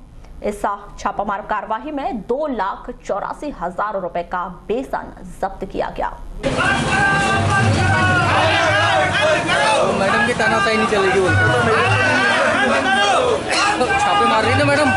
इस छापामार कार्यवाही में 2,84,000 रुपए का बेसन जब्त किया गया। मैडम की तानाशाही नहीं चलेगी, बोलते छापे मार रही ना मैडम।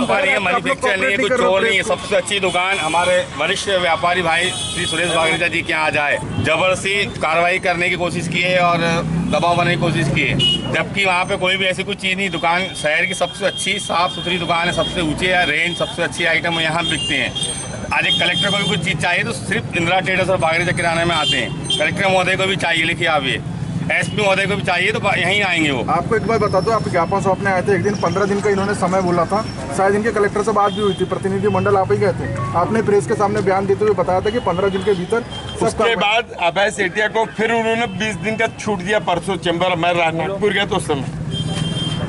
व्यापारी है, मैन्युफैक्चर नहीं है, कुछ चोर नहीं है। सबसे अच्छी दुकान हमारे वरिष्ठ व्यापारी भाई श्री सुरेश बागरेचा जी के यहाँ जाए, जबरदस्ती कार्रवाई करने की कोशिश की है और दबाव बनाने की कोशिश की है, जबकि वहाँ पे कोई भी ऐसी कुछ चीज़ नहीं। दुकान शहर की सबसे अच्छी साफ़ सुथरी दुकान है, सबसे ऊँचे रेंज, सबसे अच्छी आइटम यहाँ बिकते हैं। आज एक कलेक्टर को भी कुछ चीज़ चाहिए तो सिर्फ इंदिरा ट्रेडर्स और बागरेचा किराने में आते हैं। कलेक्टर महोदय को भी चाहिए, लिखिए आप ये, एसपी महोदय को भी चाहिए तो यहीं आएंगे वो। आपको एक बात बता दो, आप ज्ञापन सौंपने आए थे एक दिन, 15 दिन का इन्होंने समय बोला था, शायद इनके कलेक्टर से बात भी हुई थी, प्रतिनिधिमंडल आप ही गए थे, आपने प्रेस के सामने बयान देते हुए बताया था कि 15 दिन के भीतर। उसके बाद अभय सेठिया को फिर उन्होंने 20 दिन का छूट दिया परसों चैम्बर, मैं नागपुर गया तो उस समय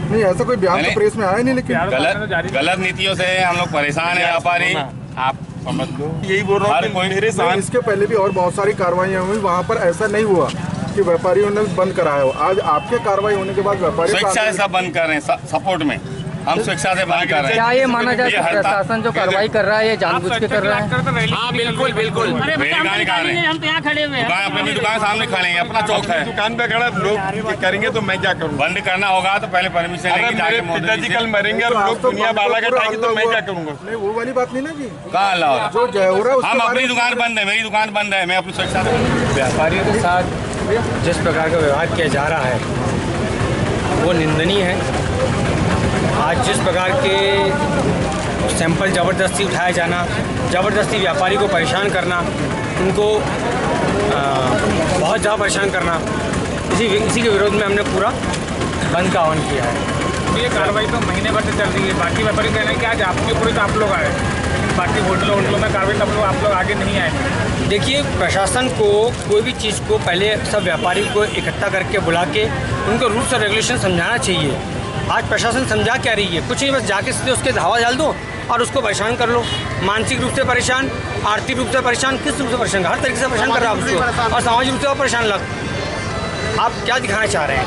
नहीं, ऐसा कोई बयान तो प्रेस में आया नहीं, लेकिन गलत नीतियों से हम लोग परेशान है व्यापारी, आप समझ लो। यही बोल रहा हूँ, मेरे साथ इसके पहले भी और बहुत सारी कार्रवाइयाँ हुई, वहाँ पर ऐसा नहीं हुआ कि व्यापारियों ने बंद कराया हो। आज आपके कार्रवाई होने के बाद व्यापारी स्वेच्छा से सब बंद कर रहे हैं, सपोर्ट में हम स्वेच्छा से बंद कर रहे हैं। क्या ये माना जाए प्रशासन जो कार्रवाई कर रहा है ये जानबूझ के कर रहा है? हाँ बिल्कुल बिल्कुल, दुकान खा रहे हैं, हम तो यहाँ खड़े हुए हैं, अपनी दुकान सामने खड़े हैं, अपना चौक है, दुकान पे खड़ा लोग करेंगे तो मैं क्या करूँ? बंद करना होगा तो पहले परमिशन लेंगे, जाके पिताजी कल मरेंगे और लोग दुनिया बालाघाट आएगी तो मैं क्या करूँगा? नहीं वो वाली बात नहीं ना जी, कहाँ अल्लाह जो जय हो रहा है हम अपनी दुकान बंद है, मेरी दुकान बंद है, मैं अपनी स्वेच्छा से। व्यापारियों के साथ जिस प्रकार का व्यवहार किया जा रहा है वो निंदनीय है। आज जिस प्रकार के सैंपल ज़बरदस्ती उठाया जाना, ज़बरदस्ती व्यापारी को परेशान करना, उनको बहुत ज़्यादा परेशान करना, इसी के विरोध में हमने पूरा बंद का आह्वान किया है। ये कार्रवाई तो महीने भर से चल रही है, बाकी व्यापारी कह रहे हैं कि आज आपके पूरे तो आप लोग आए, बाकी होटलों में कार्रवाई तब लोग आप लोग आगे नहीं आए। देखिए, प्रशासन को कोई भी चीज़ को पहले सब व्यापारी को इकट्ठा करके बुला के उनको रूल्स और रेगुलेशन समझाना चाहिए। आज प्रशासन समझा क्या रही है? कुछ नहीं, बस जाके सीधे उसके धावा डाल दो और उसको परेशान कर लो। मानसिक रूप से परेशान, आर्थिक रूप से परेशान, किस रूप से परेशान? हर तरीके से परेशान कर रहा है उसको, और सामाजिक रूप से परेशान लग। आप क्या दिखाना चाह रहे हैं?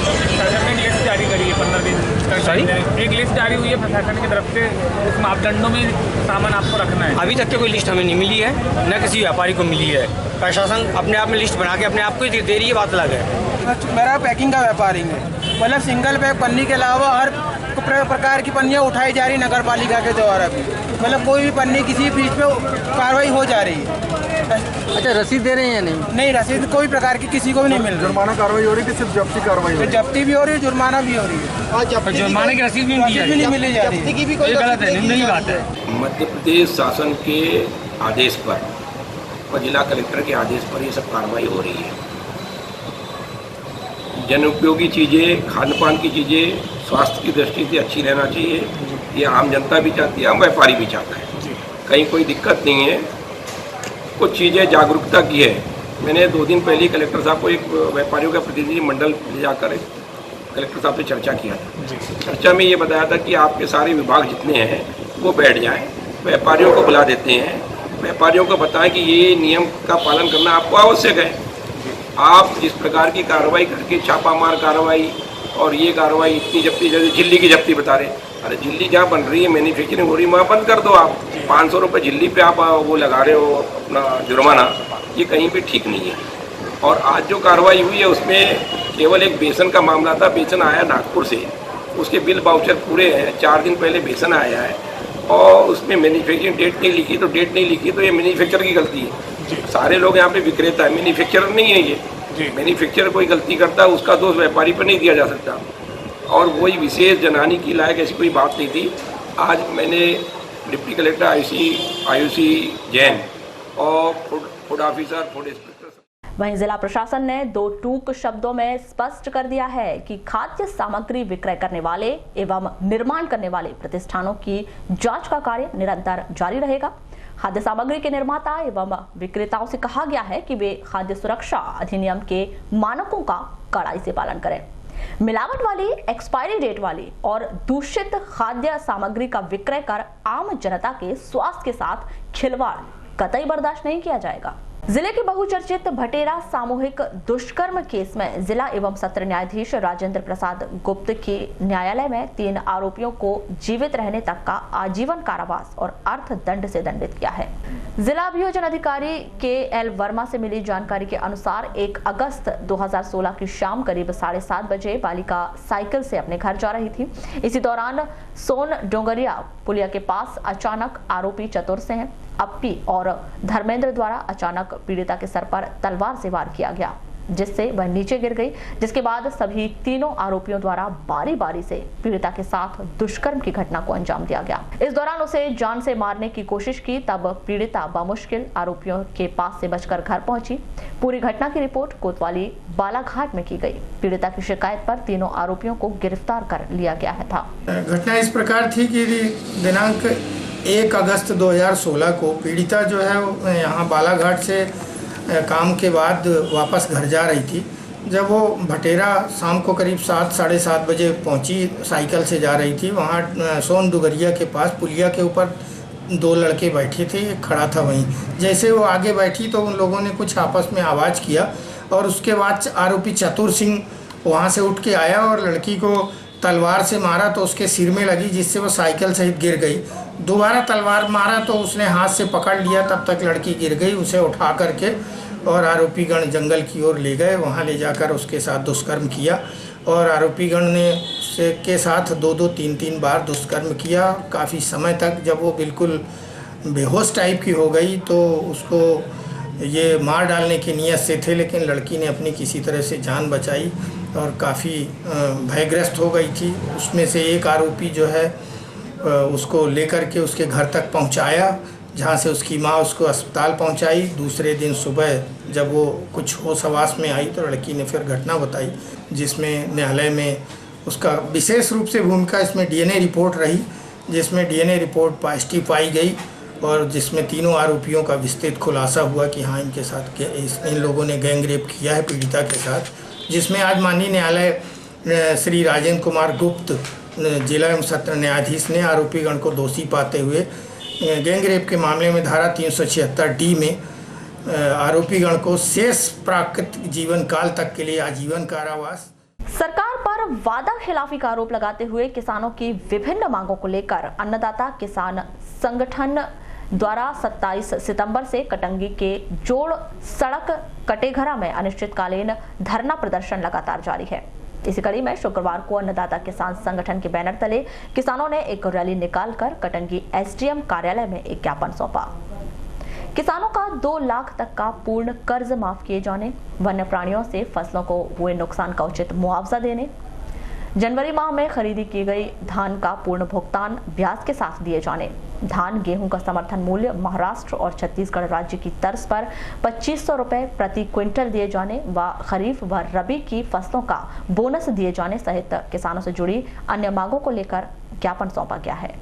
प्रशासन ने लिस्ट जारी करी है 15 दिन तक, एक लिस्ट जारी हुई है प्रशासन की तरफ से, उस मापदंडों में सामान आपको रखना है। अभी तक के कोई लिस्ट हमें नहीं मिली है, न किसी व्यापारी को मिली है। प्रशासन अपने आप में लिस्ट बना के अपने आप को ही दे रही है, बात अलग है। मेरा पैकिंग का व्यापारी है, मतलब सिंगल बैग पन्नी के अलावा हर प्रकार की पन्नियाँ उठाई जा रही नगर पालिका के द्वारा भी, मतलब कोई भी पन्नी किसी फीस पे कार्रवाई हो जा रही है। अच्छा, रसीद दे रहे हैं या नहीं? नहीं, रसीद कोई प्रकार की किसी को भी नहीं मिल रही। जुर्माना कार्रवाई हो रही है कि सिर्फ जब्ती कार्रवाई हो रही है? जब्ती भी हो रही है, जुर्माना भी हो रही है, जुर्माने की रसीद भी नहीं मिली जा रही, की भी कोई गलत है, निंदनीय बात है। मध्य प्रदेश शासन के आदेश पर और जिला कलेक्टर के आदेश पर ये सब कार्रवाई हो रही है। जन उपयोगी चीज़ें, खान पान की चीज़ें स्वास्थ्य की दृष्टि से अच्छी रहना चाहिए, ये आम जनता भी चाहती है, आम व्यापारी भी चाहता है, कहीं कोई दिक्कत नहीं है। कुछ चीज़ें जागरूकता की है। मैंने 2 दिन पहले कलेक्टर साहब को एक व्यापारियों का प्रतिनिधि मंडल ले जाकर कलेक्टर साहब से चर्चा किया था। चर्चा में ये बताया था कि आपके सारे विभाग जितने हैं वो बैठ जाएं, व्यापारियों को बुला देते हैं, व्यापारियों को बताएं कि ये नियम का पालन करना आपको आवश्यक है। आप जिस प्रकार की कार्रवाई करके छापामार कार्रवाई और ये कार्रवाई इतनी जब्ती, जैसे झिल्ली की जब्ती बता रहे, अरे झिल्ली जहाँ बन रही है, मैन्युफैक्चरिंग हो रही है, वहाँ बंद कर दो। आप 500 रुपये झिल्ली पे आप वो लगा रहे हो अपना जुर्माना, ये कहीं भी ठीक नहीं है। और आज जो कार्रवाई हुई है उसमें केवल एक बेसन का मामला था। बेसन आया नागपुर से, उसके बिल बाउचर पूरे हैं, 4 दिन पहले बेसन आया है और उसमें मैन्युफैक्चरिंग डेट नहीं लिखी, तो डेट नहीं लिखी तो ये मैन्युफैक्चर की गलती है। सारे लोग यहाँ पे विक्रेता है, मैन्युफैक्चरर नहीं है ये। मैन्युफैक्चरर कोई गलती करता है उसका दोष व्यापारी पर नहीं दिया जा सकता। और वही विशेष जनहानि की लायक ऐसी कोई बात नहीं थी। आज मैंने डिप्टी कलेक्टर आयुषी जैन और फूड ऑफिसर, फूड इंस्पेक्टर। वहीं जिला प्रशासन ने 2 टूक शब्दों में स्पष्ट कर दिया है कि खाद्य सामग्री विक्रय करने वाले एवं निर्माण करने वाले प्रतिष्ठानों की जांच का कार्य निरंतर जारी रहेगा। खाद्य सामग्री के निर्माता एवं विक्रेताओं से कहा गया है कि वे खाद्य सुरक्षा अधिनियम के मानकों का कड़ाई से पालन करें। मिलावट वाली, एक्सपायरी डेट वाली और दूषित खाद्य सामग्री का विक्रय कर आम जनता के स्वास्थ्य के साथ खिलवाड़ कतई बर्दाश्त नहीं किया जाएगा। जिले के बहुचर्चित भटेरा सामूहिक दुष्कर्म केस में जिला एवं सत्र न्यायाधीश राजेंद्र प्रसाद गुप्त की न्यायालय में 3 आरोपियों को जीवित रहने तक का आजीवन कारावास और अर्थदंड से दंडित किया है। जिला अभियोजन अधिकारी के.एल. वर्मा से मिली जानकारी के अनुसार 1 अगस्त 2016 की शाम करीब 7:30 बजे बालिका साइकिल से अपने घर जा रही थी। इसी दौरान सोन डोंगरिया पुलिया के पास अचानक आरोपी चतुर्सेन, अप्पी और धर्मेंद्र द्वारा अचानक पीड़िता के सर पर तलवार से वार किया गया, जिससे वह नीचे गिर गई। जिसके बाद सभी तीनों आरोपियों द्वारा बारी बारी से पीड़िता के साथ दुष्कर्म की घटना को अंजाम दिया गया। इस दौरान उसे जान से मारने की कोशिश की, तब पीड़िता बामुश्किल आरोपियों के पास से बचकर घर पहुंची। पूरी घटना की रिपोर्ट कोतवाली बालाघाट में की गई। पीड़िता की शिकायत पर तीनों आरोपियों को गिरफ्तार कर लिया गया था। घटना इस प्रकार थी कि दिनांक 1 अगस्त 2016 को पीड़िता जो है यहाँ बालाघाट से काम के बाद वापस घर जा रही थी। जब वो भटेरा शाम को करीब 7 साढ़े 7 बजे पहुँची, साइकिल से जा रही थी। वहाँ सोन डुगरिया के पास पुलिया के ऊपर 2 लड़के बैठे थे, एक खड़ा था वहीं। जैसे वो आगे बैठी तो उन लोगों ने कुछ आपस में आवाज़ किया और उसके बाद आरोपी चतुर सिंह वहाँ से उठ के आया और लड़की को तलवार से मारा तो उसके सिर में लगी, जिससे वो साइकिल सहित गिर गई। दोबारा तलवार मारा तो उसने हाथ से पकड़ लिया, तब तक लड़की गिर गई। उसे उठा करके और आरोपीगण जंगल की ओर ले गए। वहाँ ले जाकर उसके साथ दुष्कर्म किया और आरोपीगण ने के साथ 2-2 3-3 बार दुष्कर्म किया। काफ़ी समय तक जब वो बिल्कुल बेहोश टाइप की हो गई तो उसको ये मार डालने की नीयत से थे, लेकिन लड़की ने अपनी किसी तरह से जान बचाई और काफ़ी भयग्रस्त हो गई थी। उसमें से एक आरोपी जो है उसको लेकर के उसके घर तक पहुंचाया, जहां से उसकी मां उसको अस्पताल पहुंचाई। दूसरे दिन सुबह जब वो कुछ होश हवास में आई तो लड़की ने फिर घटना बताई, जिसमें न्यायालय में उसका विशेष रूप से भूमिका इसमें डीएनए रिपोर्ट रही, जिसमें डीएनए रिपोर्ट पॉजिटिव पाई गई और जिसमें तीनों आरोपियों का विस्तृत खुलासा हुआ कि हाँ इनके साथ इन लोगों ने गैंग रेप किया है पीड़िता के साथ। जिसमें आज माननीय न्यायालय श्री राजेंद्र कुमार गुप्त जिला एवं सत्र न्यायाधीश ने आरोपीगण को दोषी पाते हुए गैंग रेप के मामले में धारा 376D में आरोपीगण को शेष प्राकृतिक जीवन काल तक के लिए आजीवन कारावास। सरकार पर वादा खिलाफी का आरोप लगाते हुए किसानों की विभिन्न मांगों को लेकर अन्नदाता किसान संगठन द्वारा 27 सितंबर से कटंगी के जोड़ सड़क कटेघरा में अनिश्चितकालीन धरना प्रदर्शन लगातार जारी है। इसी कड़ी में शुक्रवार को अन्नदाता किसान संगठन के बैनर तले किसानों ने एक रैली निकालकर कटंगी एसडीएम कार्यालय में एक ज्ञापन सौंपा। किसानों का 2 लाख तक का पूर्ण कर्ज माफ किए जाने, वन्य प्राणियों से फसलों को हुए नुकसान का उचित मुआवजा देने, जनवरी माह में खरीदी की गई धान का पूर्ण भुगतान ब्याज के साथ दिए जाने, धान गेहूं का समर्थन मूल्य महाराष्ट्र और छत्तीसगढ़ राज्य की तर्ज पर 2500 रुपए प्रति क्विंटल दिए जाने व खरीफ व रबी की फसलों का बोनस दिए जाने सहित किसानों से जुड़ी अन्य मांगों को लेकर ज्ञापन सौंपा गया है।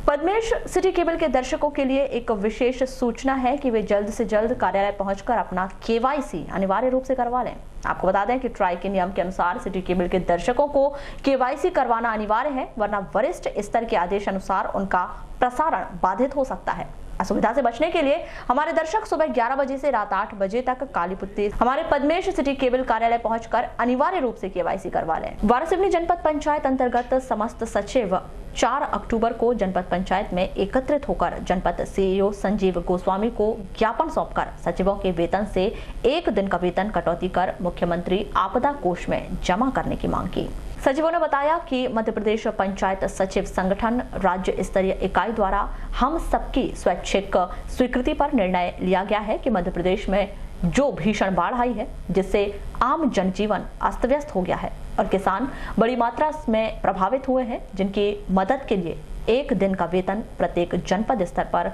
पद्मेश सिटी केबल के दर्शकों के लिए एक विशेष सूचना है कि वे जल्द से जल्द कार्यालय पहुंचकर अपना केवाईसी अनिवार्य रूप से करवा लें। आपको बता दें कि ट्राई के नियम के अनुसार सिटी केबल के दर्शकों को केवाईसी करवाना अनिवार्य है, वरना वरिष्ठ स्तर के आदेश अनुसार उनका प्रसारण बाधित हो सकता है। असुविधा से बचने के लिए हमारे दर्शक सुबह 11 बजे से रात 8 बजे तक कालीपुत्री हमारे पद्मेश सिटी केबल कार्यालय पहुंचकर अनिवार्य रूप से केवाईसी करवा लें। वारासिवनी जनपद पंचायत अंतर्गत समस्त सचिव 4 अक्टूबर को जनपद पंचायत में एकत्रित होकर जनपद सीईओ संजीव गोस्वामी को ज्ञापन सौंपकर सचिवों के वेतन से 1 दिन का वेतन कटौती कर मुख्यमंत्री आपदा कोष में जमा करने की मांग की। सचिवों ने बताया कि मध्य प्रदेश पंचायत सचिव संगठन राज्य स्तरीय इकाई द्वारा हम सबकी स्वैच्छिक स्वीकृति पर निर्णय लिया गया है कि मध्य प्रदेश में जो भीषण बाढ़ आई है, जिससे आम जनजीवन अस्त व्यस्त हो गया है और किसान बड़ी मात्रा में प्रभावित हुए हैं, जिनकी मदद के लिए 1 दिन का वेतन प्रत्येक जनपद स्तर पर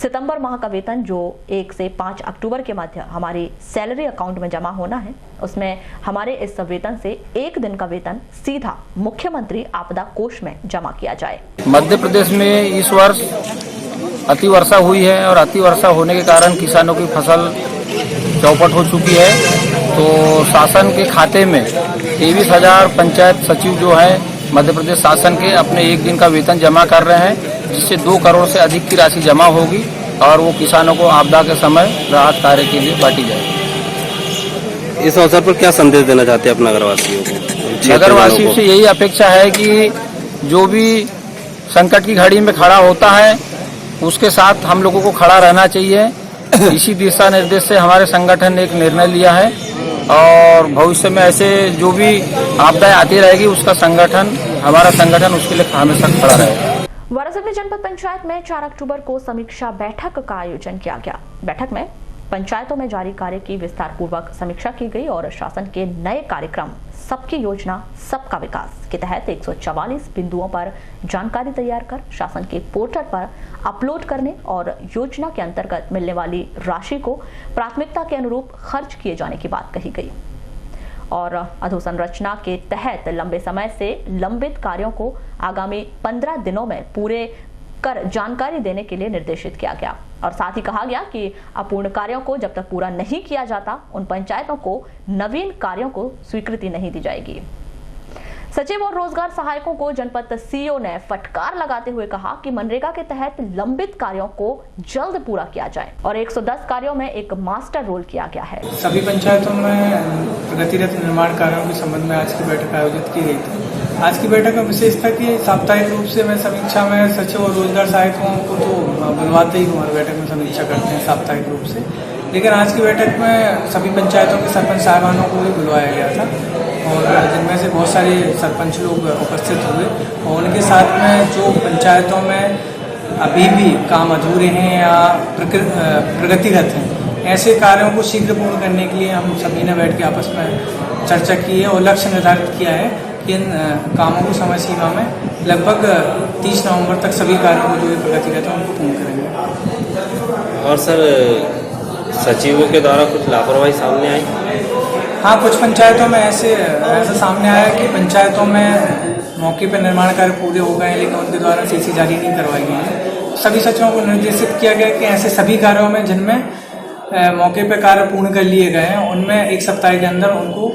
सितंबर माह का वेतन जो 1 से 5 अक्टूबर के मध्य हमारी सैलरी अकाउंट में जमा होना है, उसमें हमारे इस वेतन से 1 दिन का वेतन सीधा मुख्यमंत्री आपदा कोष में जमा किया जाए। मध्य प्रदेश में इस वर्ष अति वर्षा हुई है और अति वर्षा होने के कारण किसानों की फसल चौपट हो चुकी है। तो शासन के खाते में 23,000 पंचायत सचिव जो है मध्य प्रदेश शासन के अपने 1 दिन का वेतन जमा कर रहे हैं, जिससे 2 करोड़ से अधिक की राशि जमा होगी और वो किसानों को आपदा के समय राहत कार्य के लिए बांटी जाएगी। इस अवसर पर क्या संदेश देना चाहते हैं अपने नगरवासियों को? नगरवासियों से यही अपेक्षा है कि जो भी संकट की घड़ी में खड़ा होता है उसके साथ हम लोगों को खड़ा रहना चाहिए। इसी दिशा निर्देश से हमारे संगठन ने एक निर्णय लिया है और भविष्य में ऐसे जो भी आपदाएं आती रहेगी उसका हमारा संगठन उसके लिए हमेशा खड़ा रहेगा। वाराणसी में जनपद पंचायत में 4 अक्टूबर को समीक्षा बैठक का आयोजन किया गया। बैठक में पंचायतों में जारी कार्य की विस्तार पूर्वक समीक्षा की गई और शासन के नए कार्यक्रम सबकी योजना सबका विकास के तहत 144 बिंदुओं पर जानकारी तैयार कर शासन के पोर्टल पर अपलोड करने और योजना के अंतर्गत मिलने वाली राशि को प्राथमिकता के अनुरूप खर्च किए जाने की बात कही गई और अधोसंरचना के तहत लंबे समय से लंबित कार्यों को आगामी 15 दिनों में पूरे कर जानकारी देने के लिए निर्देशित किया गया और साथ ही कहा गया कि अपूर्ण कार्यों को जब तक पूरा नहीं किया जाता उन पंचायतों को नवीन कार्यों को स्वीकृति नहीं दी जाएगी। सचिव और रोजगार सहायकों को जनपद सीईओ ने फटकार लगाते हुए कहा कि मनरेगा के तहत लंबित कार्यों को जल्द पूरा किया जाए और 110 कार्यों में एक मास्टर रोल किया गया है। सभी पंचायतों में प्रगतिरत निर्माण कार्यों के संबंध में आज की बैठक आयोजित की गई थी। आज की बैठक में विशेष था कि साप्ताहिक रूप से मैं समीक्षा में सचिव और रोजगार सहायकों को तो बुलवाते ही हमारी बैठक में समीक्षा करते हैं साप्ताहिक रूप से, लेकिन आज की बैठक में सभी पंचायतों के सरपंच साहिबानों को भी बुलवाया गया था और जिनमें से बहुत सारे सरपंच लोग उपस्थित हुए और उनके साथ में जो पंचायतों में अभी भी काम अधूरे हैं या प्रगतिरत हैं ऐसे कार्यों को शीघ्र पूर्ण करने के लिए हम सभी ने बैठ के आपस में चर्चा की है और लक्ष्य निर्धारित किया है कि इन कामों को समय सीमा में लगभग 30 नवंबर तक सभी कार्यों को जो प्रगतिरत है उनको पूर्ण करेंगे। और सर सचिवों के द्वारा कुछ लापरवाही सामने आई? हाँ, कुछ पंचायतों में ऐसा सामने आया कि पंचायतों में मौके पर निर्माण कार्य पूरे हो गए लेकिन उनके द्वारा सीसी जारी नहीं करवाई गई है। सभी सचिवों को निर्देशित किया गया कि ऐसे सभी कार्यों में जिनमें मौके पर कार्य पूर्ण कर लिए गए हैं उनमें 1 सप्ताह के अंदर उनको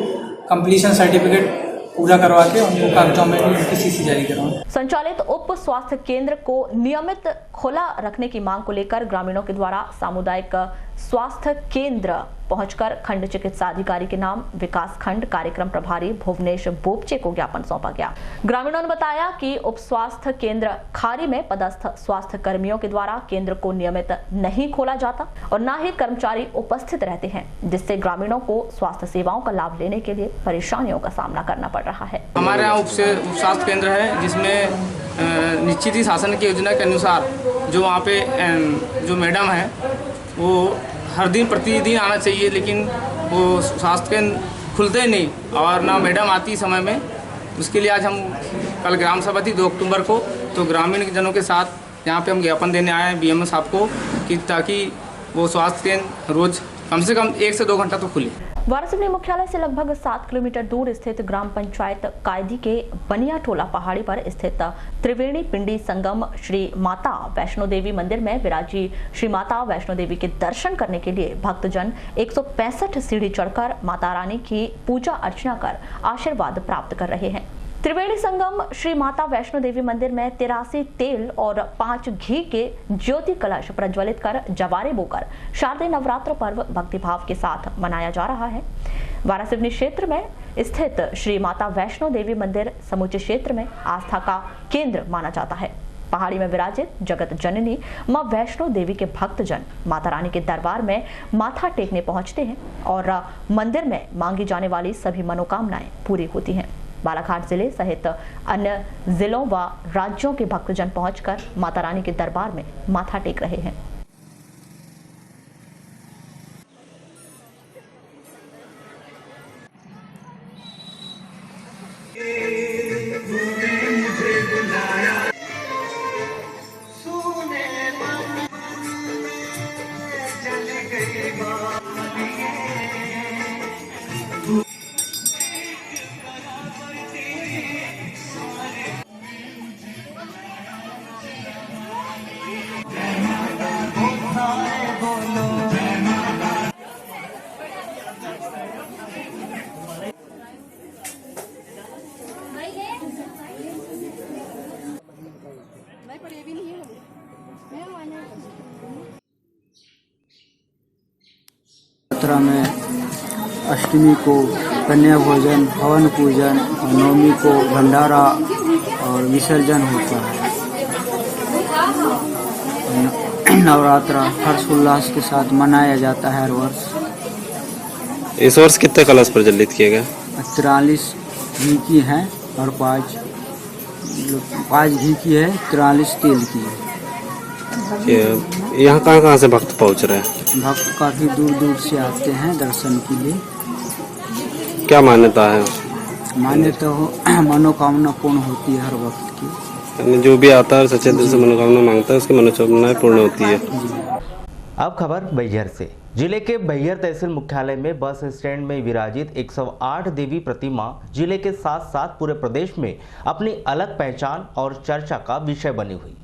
कंप्लीशन सर्टिफिकेट पूरा करवा के उनको कागजों में उनकी सीसी जारी करवाएं। संचालित उप स्वास्थ्य केंद्र को नियमित खुला रखने की मांग को लेकर ग्रामीणों के द्वारा सामुदायिक स्वास्थ्य केंद्र पहुंचकर खंड चिकित्सा अधिकारी के नाम विकास खंड कार्यक्रम प्रभारी भुवनेश बोपचे को ज्ञापन सौंपा गया। ग्रामीणों ने बताया कि उप स्वास्थ्य केंद्र खारी में पदस्थ स्वास्थ्य कर्मियों के द्वारा केंद्र को नियमित नहीं खोला जाता और न ही कर्मचारी उपस्थित रहते हैं, जिससे ग्रामीणों को स्वास्थ्य सेवाओं का लाभ लेने के लिए परेशानियों का सामना करना पड़ रहा है। हमारे यहाँ उप स्वास्थ्य केंद्र है जिसमें निश्चित ही शासन की योजना के अनुसार जो वहाँ पे जो मैडम है वो हर दिन प्रतिदिन आना चाहिए, लेकिन वो स्वास्थ्य केंद्र खुलते ही नहीं और ना मैडम आती समय में। उसके लिए आज हम कल ग्राम सभा थी 2 अक्टूबर को, तो ग्रामीण जनों के साथ यहाँ पे हम ज्ञापन देने आए हैं बीएमओ साहब को कि ताकि वो स्वास्थ्य केंद्र रोज कम से कम 1 से 2 घंटा तो खुले। वाराणसी मुख्यालय से लगभग 7 किलोमीटर दूर स्थित ग्राम पंचायत कायदी के बनिया टोला पहाड़ी पर स्थित त्रिवेणी पिंडी संगम श्री माता वैष्णो देवी मंदिर में विराजी श्री माता वैष्णो देवी के दर्शन करने के लिए भक्तजन 165 सीढ़ी चढ़कर माता रानी की पूजा अर्चना कर आशीर्वाद प्राप्त कर रहे हैं। त्रिवेणी संगम श्री माता वैष्णो देवी मंदिर में 83 तेल और 5 घी के ज्योति कलश प्रज्वलित कर जवारे बोकर शारदीय नवरात्र पर्व भक्तिभाव के साथ मनाया जा रहा है। वाराणसी क्षेत्र में स्थित श्री माता वैष्णो देवी मंदिर समूचे क्षेत्र में आस्था का केंद्र माना जाता है। पहाड़ी में विराजित जगत जननी मां वैष्णो देवी के भक्तजन माता रानी के दरबार में माथा टेकने पहुंचते हैं और मंदिर में मांगी जाने वाली सभी मनोकामनाएं पूरी होती हैं। बालाघाट जिले सहित अन्य जिलों व राज्यों के भक्तजन पहुंचकर माता रानी के दरबार में माथा टेक रहे हैं। यात्रा में अष्टमी को कन्या भोजन, हवन पूजन और नवमी को भंडारा और विसर्जन होता है। नवरात्रा हर्षोल्लास के साथ मनाया जाता है हर वर्ष। इस वर्ष कितने कलश प्रज्वलित किए गए? 43 घी की हैं और 5 घी की है, 43 तेल की है। यहाँ कहाँ से भक्त पहुँच रहे हैं? भक्त काफ़ी दूर दूर से आते हैं दर्शन के लिए। क्या मान्यता है? मान्यता हो मनोकामना पूर्ण होती है हर वक्त की। यानी जो भी आता है सच्चे दिल से मनोकामना मांगता है उसकी मनोकामनाएं पूर्ण होती है। अब खबर बैहर से। जिले के बैहर तहसील मुख्यालय में बस स्टैंड में विराजित 108 देवी प्रतिमा जिले के साथ साथ पूरे प्रदेश में अपनी अलग पहचान और चर्चा का विषय बनी हुई।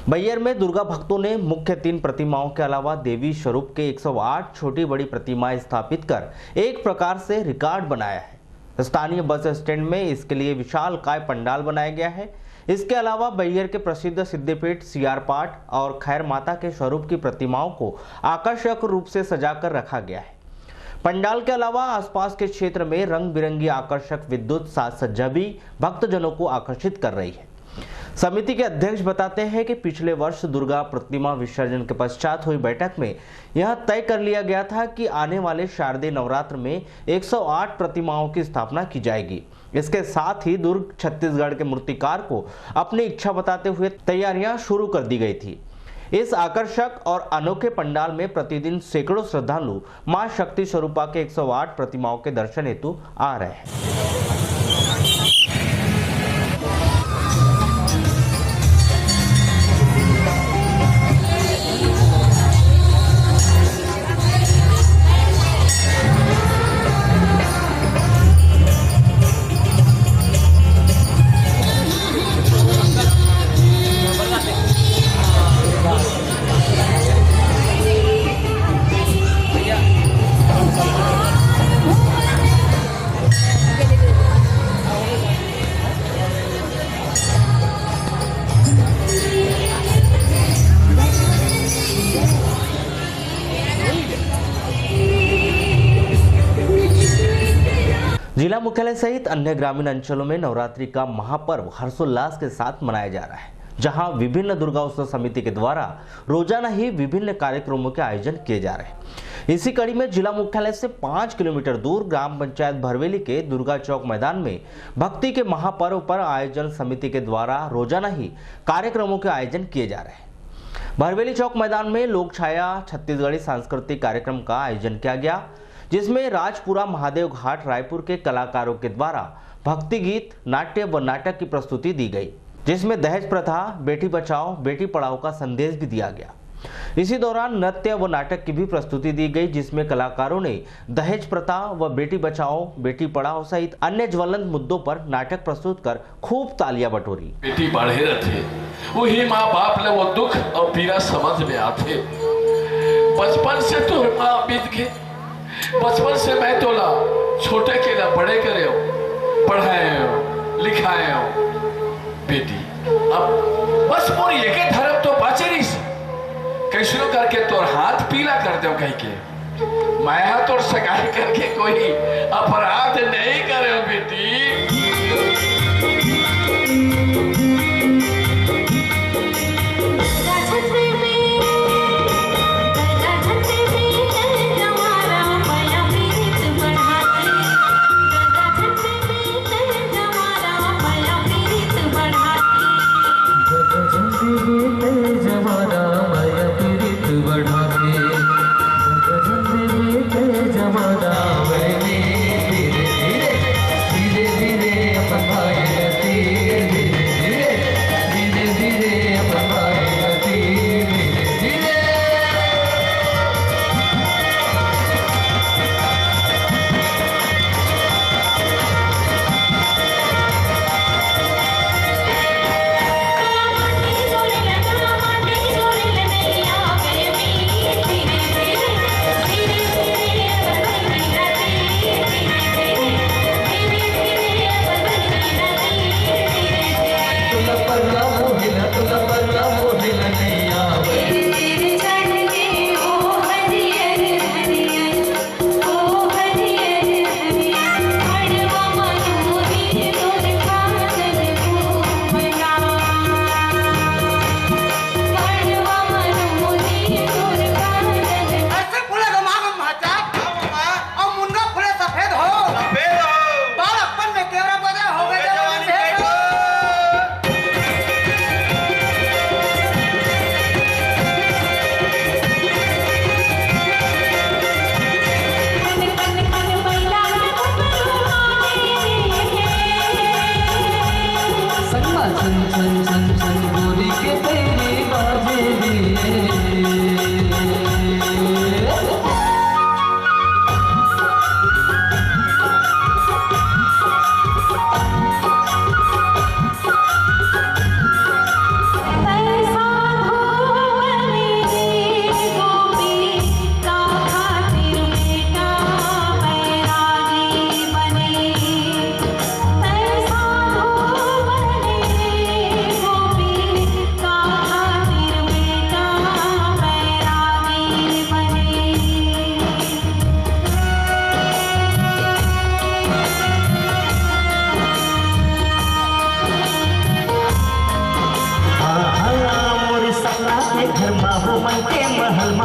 बैहर में दुर्गा भक्तों ने मुख्य 3 प्रतिमाओं के अलावा देवी स्वरूप के 108 छोटी बड़ी प्रतिमाएं स्थापित कर एक प्रकार से रिकॉर्ड बनाया है। स्थानीय बस स्टैंड में इसके लिए विशालकाय पंडाल बनाया गया है। इसके अलावा बैहर के प्रसिद्ध सिद्धपीठ सियारपाट और खैर माता के स्वरूप की प्रतिमाओं को आकर्षक रूप से सजाकर रखा गया है। पंडाल के अलावा आसपास के क्षेत्र में रंग बिरंगी आकर्षक विद्युत साज सज्जा भी भक्तजनों को आकर्षित कर रही है। समिति के अध्यक्ष बताते हैं कि पिछले वर्ष दुर्गा प्रतिमा विसर्जन के पश्चात हुई बैठक में यह तय कर लिया गया था कि आने वाले शारदीय नवरात्र में 108 प्रतिमाओं की स्थापना की जाएगी। इसके साथ ही दुर्ग छत्तीसगढ़ के मूर्तिकार को अपनी इच्छा बताते हुए तैयारियां शुरू कर दी गई थी। इस आकर्षक और अनोखे पंडाल में प्रतिदिन सैकड़ों श्रद्धालु मां शक्ति स्वरूपा के 108 प्रतिमाओं के दर्शन हेतु आ रहे हैं। जिला मुख्यालय सहित अन्य ग्रामीण अंचलों में नवरात्रि का महापर्व हर्षोल्लास के साथ मनाया जा रहा है, जहां विभिन्न दुर्गा उत्सव समिति के द्वारा रोजाना ही विभिन्न कार्यक्रमों के आयोजन किए जा रहे हैं। इसी कड़ी में जिला मुख्यालय से 5 किलोमीटर दूर ग्राम पंचायत भरवेली के दुर्गा चौक मैदान में भक्ति के महापर्व पर आयोजन समिति के द्वारा रोजाना ही कार्यक्रमों के आयोजन किए जा रहे हैं। भरवेली चौक मैदान में लोक छाया छत्तीसगढ़ी सांस्कृतिक कार्यक्रम का आयोजन किया गया, जिसमें राजपुरा महादेव घाट रायपुर के कलाकारों के द्वारा भक्ति गीत, नाट्य व नाटक की प्रस्तुति दी गई, जिसमें दहेज प्रथा, बेटी बचाओ बेटी पढ़ाओ का संदेश भी दिया गया। इसी दौरान नृत्य व नाटक की भी प्रस्तुति दी गई, जिसमें कलाकारों ने दहेज प्रथा व बेटी बचाओ बेटी पढ़ाओ सहित अन्य ज्वलंत मुद्दों पर नाटक प्रस्तुत कर खूब तालियां बटोरी। बेटी पढ़े रहते वही माँ बाप ले वो दुख और पीड़ा समझ में आते। बचपन से तो माँ बीत के बचपन से मैं तो ला छोटे के ला बड़े करे हो, पढ़ाए हो, लिखाए हो बेटी। अब बस मोर ये धर्म तो बचे नहीं से कैसे करके तोर हाथ पीला कर दो कहीं के मैं हाथ और सगाई करके कोई अपराध नहीं करे बेटी।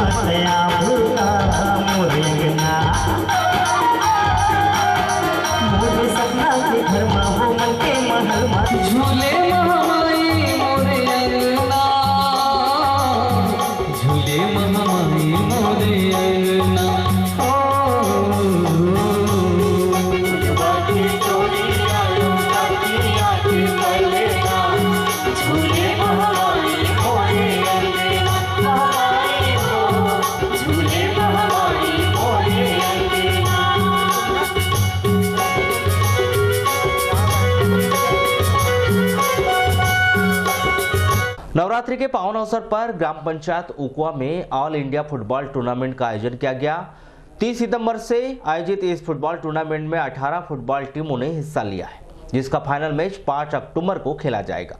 मसया भूला मोरेना मोरे सपना के घर में हो मन के महल में झूले महामाई मोरे अंगना झूले महामाई मोरे अंगना नवरात्रि के पावन अवसर पर ग्राम पंचायत उकुआ में ऑल इंडिया फुटबॉल टूर्नामेंट का आयोजन किया गया। 30 सितंबर से आयोजित इस फुटबॉल टूर्नामेंट में 18 फुटबॉल टीमों ने हिस्सा लिया है, जिसका फाइनल मैच 5 अक्टूबर को खेला जाएगा।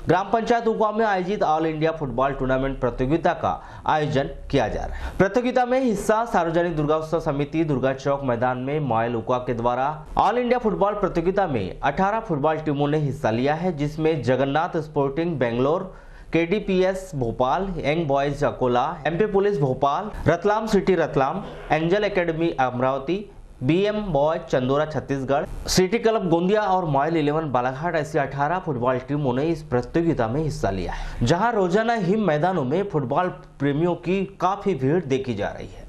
ग्राम पंचायत उकुआ में आयोजित ऑल इंडिया फुटबॉल टूर्नामेंट प्रतियोगिता का आयोजन किया जा रहा है। प्रतियोगिता में हिस्सा सार्वजनिक दुर्गा उत्सव समिति दुर्गा चौक मैदान में मॉयल उकुआ के द्वारा ऑल इंडिया फुटबॉल प्रतियोगिता में 18 फुटबॉल टीमों ने हिस्सा लिया है, जिसमें Jagannath sporting Bangalore, KDPS Bhopal, young boys Akola, MP police Bhopal, Ratlam city Ratlam, angel academy Amravati, BM boy Chandora Chhattisgarh, city club Gondia और मॉयल 11 बालाघाट ऐसी 18 फुटबॉल टीमों ने इस प्रतियोगिता में हिस्सा लिया है, जहां रोजाना ही मैदानों में फुटबॉल प्रेमियों की काफी भीड़ देखी जा रही है।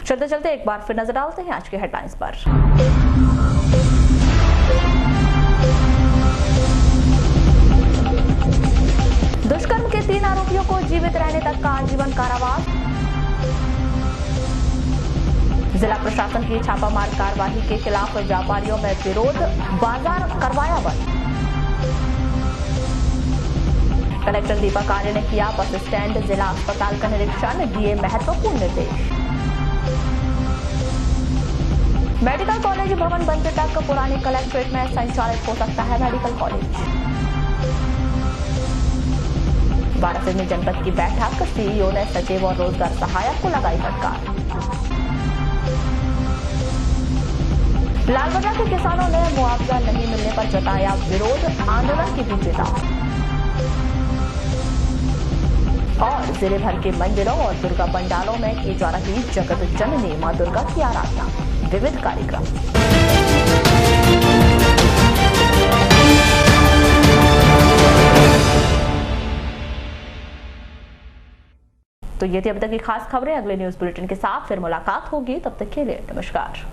चलते चलते एक बार फिर नजर डालते हैं आज के हेडलाइंस पर। दुष्कर्म के 3 आरोपियों को जीवित रहने तक का आजीवन कारावास। जिला प्रशासन की छापामार कार्रवाई के खिलाफ व्यापारियों में विरोध, बाजार करवाया बंद। कलेक्टर दीपक आर्य ने किया बस स्टैंड जिला अस्पताल का निरीक्षण, दिए महत्वपूर्ण निर्देश। मेडिकल कॉलेज भवन बनते तक पुरानी कलेक्ट्रेट में संचालित हो सकता है मेडिकल कॉलेज। वाराणसी जनपद की बैठक, सीईओ ने सचिव और रोजगार सहायक को लगाई फटकार। लालबजा के किसानों ने मुआवजा नहीं मिलने पर जताया विरोध, आंदोलन की भी चेतावनी। और जिले भर के मंदिरों और दुर्गा पंडालों में की जा रही जगत जननी मां दुर्गा की आराधना, विविध कार्यक्रम। तो ये थी अब तक की खास खबरें। अगले न्यूज बुलेटिन के साथ फिर मुलाकात होगी, तब तक के लिए नमस्कार।